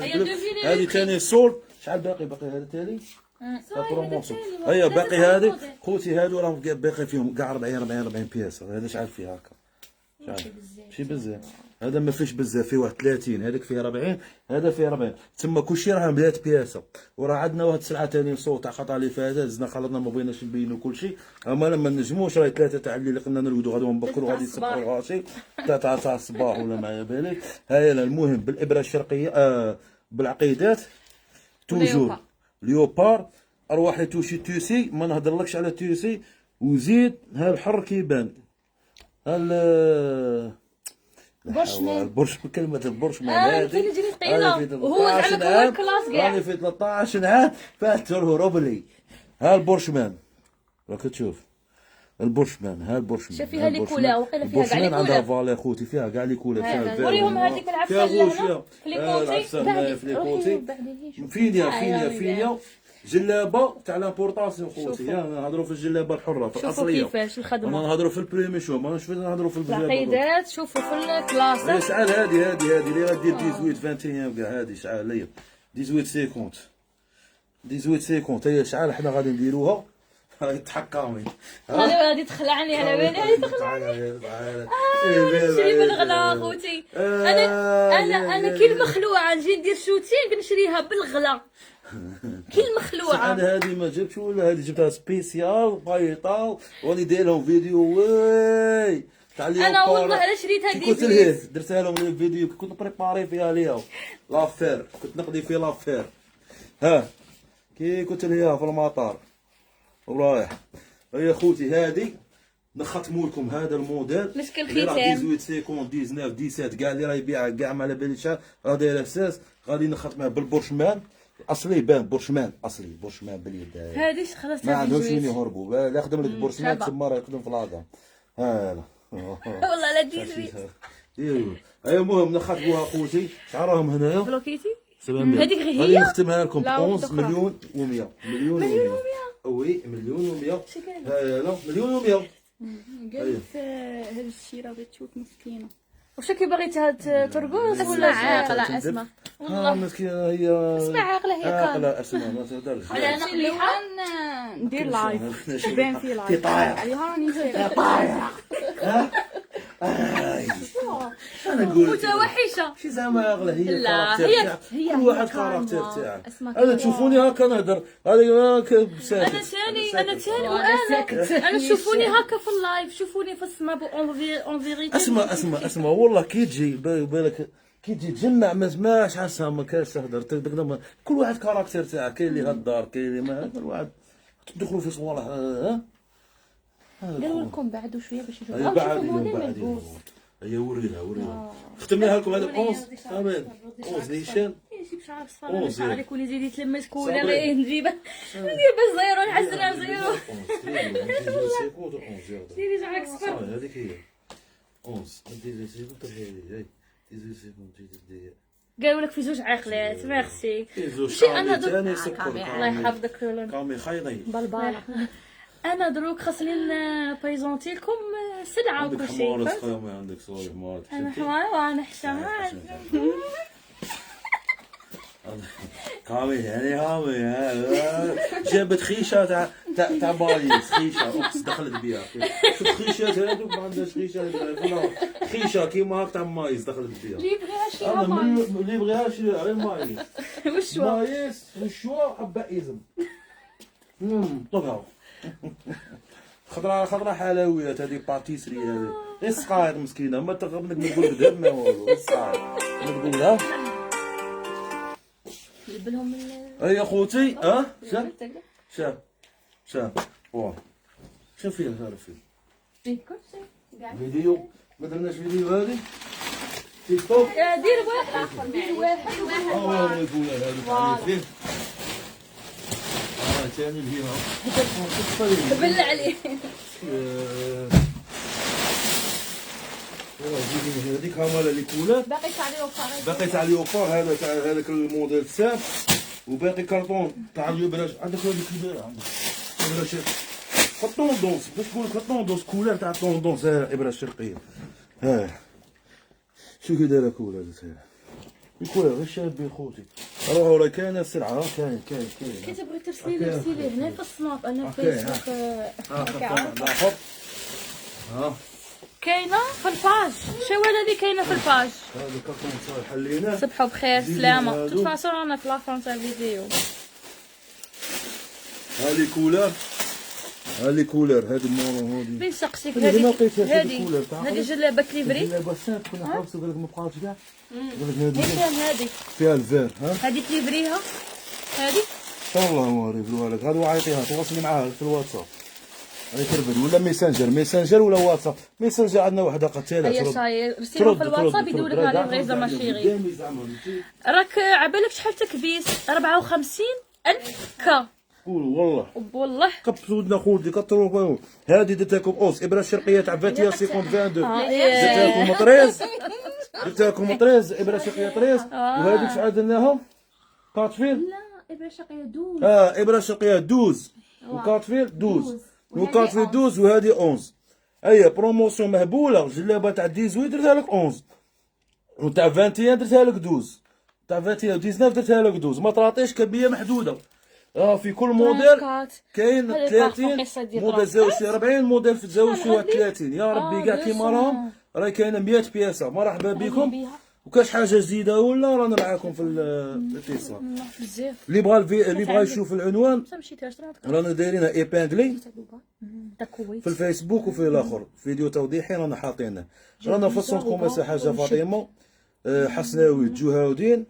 هذه ثاني صور شحال باقي هذا ثاني بروموسيون. هيا باقي هذه خوتي هادو راهم باقي فيهم كاع 40 بياسه. هذا شحال فيه هكا ماشي بزاف هذا ما فيش بزاف فيه واحد 30 هذاك فيه 40 هذا فيه 40 تما كلشي راه 100 بياسه. وراه عندنا واحد السلعه ثاني صوت تاع خطا اللي فاتت زدنا خلطنا ما بغيناش نبينوا كلشي اما لما نجموش راهي 3 تاع الليل قلنا نرقدوا غادي نبكروا غادي يصبحوا الغاشي تاع الصباح ولا معايا بالك. هاي المهم بالابره الشرقيه بالعقيدات توجور ليوبار ارواح لي توشي توسي ما نهضرلكش على توسي وزيد ها الحر كيبان البرش كلمة البرشمان هذه وهو زعما كلاس كاع راني في 13 عام فاتره روبلي. ها البرشمان راك تشوف البرشمان ها البرشمان شوف فيها لي كولور وقيله فيها كاع لي البرشمان عندها كولور. فالي خوتي فيها كاع لي كولور فيها وريهم هذيك العفسه اللي هنا في لي كوتي فينيا جلابه تاع لامبورطاسيون خوتي نهضروا في الجلابه الحره في الاصليه. شوفوا كيفاش الخدمه انا نهضروا في البريمي شو ماناش نهضروا في الجلابه العقيدات. شوفوا في الكلاس شحال هذه اللي غدير 18 21 كاع هذه شحال هي 18 سيكونت هي شحال حنا غادي نديروها. راهي تحكمي غادي تخلعني على بالي، غادي تخلعني. نشري من غلا اخوتي. انا كي المخلوعه نجي ندير شوتينغ نشريها بالغلا. كي المخلوعه انا هذه ما جبتش ولا هذه جبتها سبيسيال بايطال وراني داير لهم فيديو. واي تاع لي انا والله انا شريتها كي كنت ديبليس. ليه درتها لهم الفيديو كي كنت بريباري فيها ليها لافير، كنت نقضي في لافير. ها كي كنت ليها في المطار ورايح. يا خوتي هذه نختموا لكم هذا الموديل مسك اللي راه الختام. 18 سيكون 19 17 كاع اللي راه يبيعها كاع ما على بالي شحال راه داير اساس. غادي نختمها بالبورشمان اصلي، بان بورشمان اصلي، بورشمان باليد. هذه خلاص ما عندهمش وين تاع يهربوا، لا خدم لك بورشمان شابة. تما راه يخدم في لاكا. ها والله لا ديزويت. ايوا ايوا المهم نخطبوها خوتي. شحال راهم هنايا؟ بلوكيتي 700. هذيك غير غادي هي؟ نختمها لكم ب لا، 11 واحدة أخرى. مليون و100. مليون و100. وي مليون و100. لا مليون و100. قالت هاد الشيء راه بتشوف مسكينه. واش كي باغيتها ترقص اسمع ولا عاقله، اسمع ها مسكينه هي. اسمع عاقله هي كان. عاقله اسمع ما تهدرش. على انا مليحه. ندير لايف بان في لايف طايح. عليها راني نسير. انا نقول لك متوحشه. شي زعما اغلى هي لا، الكاركتير هي- تاعها. هي كل واحد كالمة. كاركتير تاعه. اسمها انا كالمة. تشوفوني هكا نهدر هذا ساكت. انا ثاني وانا تشوفوني هكا في اللايف، شوفوني في السما اون فيريتي. اسمع والله كي تجي بالك كي تجي تجمع ما سمعش حاسه ما كاش تهدر تقدر. كل واحد كاركتير تاعه، كاين اللي هدار كاين اللي ما. كل واحد تدخلوا في صوالح. ها قالوا لكم بعدوا شويه باش هي يشوفوا بعد شوفوا موديل بعد ملبوس. هي وريها ختمناها لكم هذا 11 تمام 11 نيشان. شي بشعر صفر أوه، باش عليك ولي زيدي تلمس كولر صبري. ايه نجيبها ندير بالزيرو نحسنها بزيرو. ديري شعرك صفر. هذيك هي 11 ديزي سيكون هذه ديزي سيكون ديزي قالوا لك في زوج عقلات. ميرسي. شي أنا انا درك- ثاني الله يحفظك كامي خايني. بالبالة. انا دروك خاصني بريزونتي لكم سلعه عندك وكل حمار شيء. صغير ما عندك صغير حمار. انا حمار وانا حشمات. كامي يعني هامي جابت خيشه تاع بايس خيشه اوكس دخلت بها. شوف خيشات هذوك ما عندهاش خيشه خيشه كيما هاك تاع مايس دخلت بها. اللي يبغيها شي انا مايس. اللي بغيها شي على مايس. وشو مايس وشوا حبائزم. طبعا خضرا حلويات هذه باتيسري هذه غير صغار مسكينه ما تغرب لك نقول لك ما والو غير صغار نقول لها. يلبلهم من اي خوتي شاف واه شوف فيها تعرف فيه فيديو ما درناش فيديو هذه تيك توك. دير واحد دير واحد اه يقول هذا فيه ثاني الهيرة بالله عليك. هذيك هامالا اللي كولات باقي تاع لي اوفر. باقي تاع اليوفار هذا تاع هذاك الموديل سام وباقي كرتون تاع اليوبراج. عندك هذيك كبيره عندك ابره شرقيه الطوندونس باش نقول لك الطوندونس كولر تاع الطوندونس ابره شرقيه. ها شو كي دايره كولر الكولر غير شابين خوتي. راه كاينه السلعه كاين كي تبغي ترسلي لي ارسلي هنا في السناب. انا أوكي، فيسبوك لاحظ ها كاينه في الباج. شو ولا اللي كاينه في الباج. هذا كرتون صاير حليناه. صبحوا بخير زيدي سلامه. هادو. توت فاسون انا في لافون تاع الفيديو. هذه كولر هذه كولر هذه مورو هذه بين سقسيك أنا ما هذه لقيتها هذه كولر هذه تعرف هذه جلابه كليفري. لا بس كنا حافظ قال لك ما بقاوش كاع قال لك هذه هيثم هذه فيها الفير ها هذه كليفريها هذه. والله ما نوريها لك هذه وعيطيها تواصلي معاها في الواتساب هذه تربد ولا ميسنجر ولا واتساب. ميسنجر عندنا وحده قتاله هي صاير رسيلهم في الواتساب يديروا لك على الغيزه ماشيري. راك عبالك شحال تكبيس 54,000 كا قول والله والله. كبسودنا خودي كترو هذه درت لكم اوس ابره شرقيه تاع فاتيا سيكون 22 درت لكم طريز درت لكم طريز ابره شرقيه طريز. وهذيك شحال درناها كاتفيل لا ابره شقيه دوز. ابره شرقيه 12 وكاتفيل 12 وكاتفيل 12 وهذه 11. اي بروموسيون مهبوله جلابه تاع 18 درتها لك 11 وتاع 21 درتها لك 12 تاع 21 19 درتها لك 12 ما طراطيش كميه محدوده. في كل موديل 24. كاين هذا 30 البارفان قصة ديال موديل 22 40 موديل في 22 30. يا ربي كاع كيما بيان راهم راهي كاينه 100 بياسه. مرحبا بكم. بيها. وكاش حاجه جديده ولا رانا معاكم في الاتصال. بزاف. اللي بغى يشوف العنوان بصح مشيت واش راه رانا دايرينها ايبانغلي تا كويت. في الفيسبوك وفي الاخر فيديو توضيحي رانا حاطينه. رانا في السونتر كوميرسيال حاجه فاطمه حسناوي جوهاودين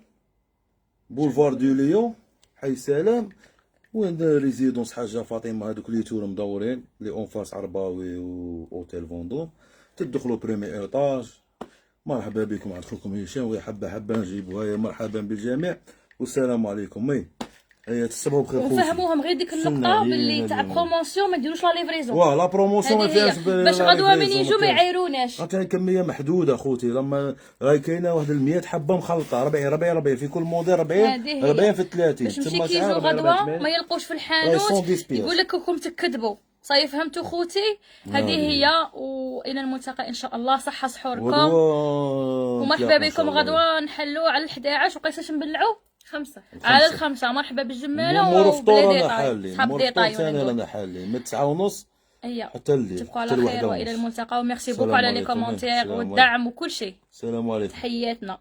بولفار دو ليون حي سلام وين ريزيدونس حاجه فاطمه. هذوك اللي تور مدورين لي اون فاس عرباوي و اوتيل فوندوم. تدخلوا بريمي ايطاج. مرحبا بكم عند خوكم هشام ويا حبه نجيبوها. يا مرحبا بالجميع والسلام عليكم. هي تصبحوا بخير خوتي. وفهموهم غير ديك النقطه باللي تاع بروموسيون ما ديروش لا ليفريزون. واه لا بروموسيون ما فيهاش باش غدوه من يجوا ما يعايروناش. عطيني كميه محدوده خوتي. لما راهي كاينه واحد 100 حبه مخلطه 40 في كل موديل 40 في 30 باش مشي كيجوا غدوه ما يلقوش في الحانوت يقول لك راكم تكذبوا. صاي فهمتوا خوتي. هذه هي. والى الملتقى ان شاء الله. صحه سحوركم ومرحبا بكم. غدوه نحلوا على 11 وقيساش نبلعوا 5 على 5. مرحبا بالجماله وبلا ديطاي. صحاب ديطاي انا حالي من 9:30 حتى الليل. تبقوا على خير والى الملتقى. وميرسي بوكو على لي كومونتير والدعم وكل شيء. السلام عليكم. تحياتنا.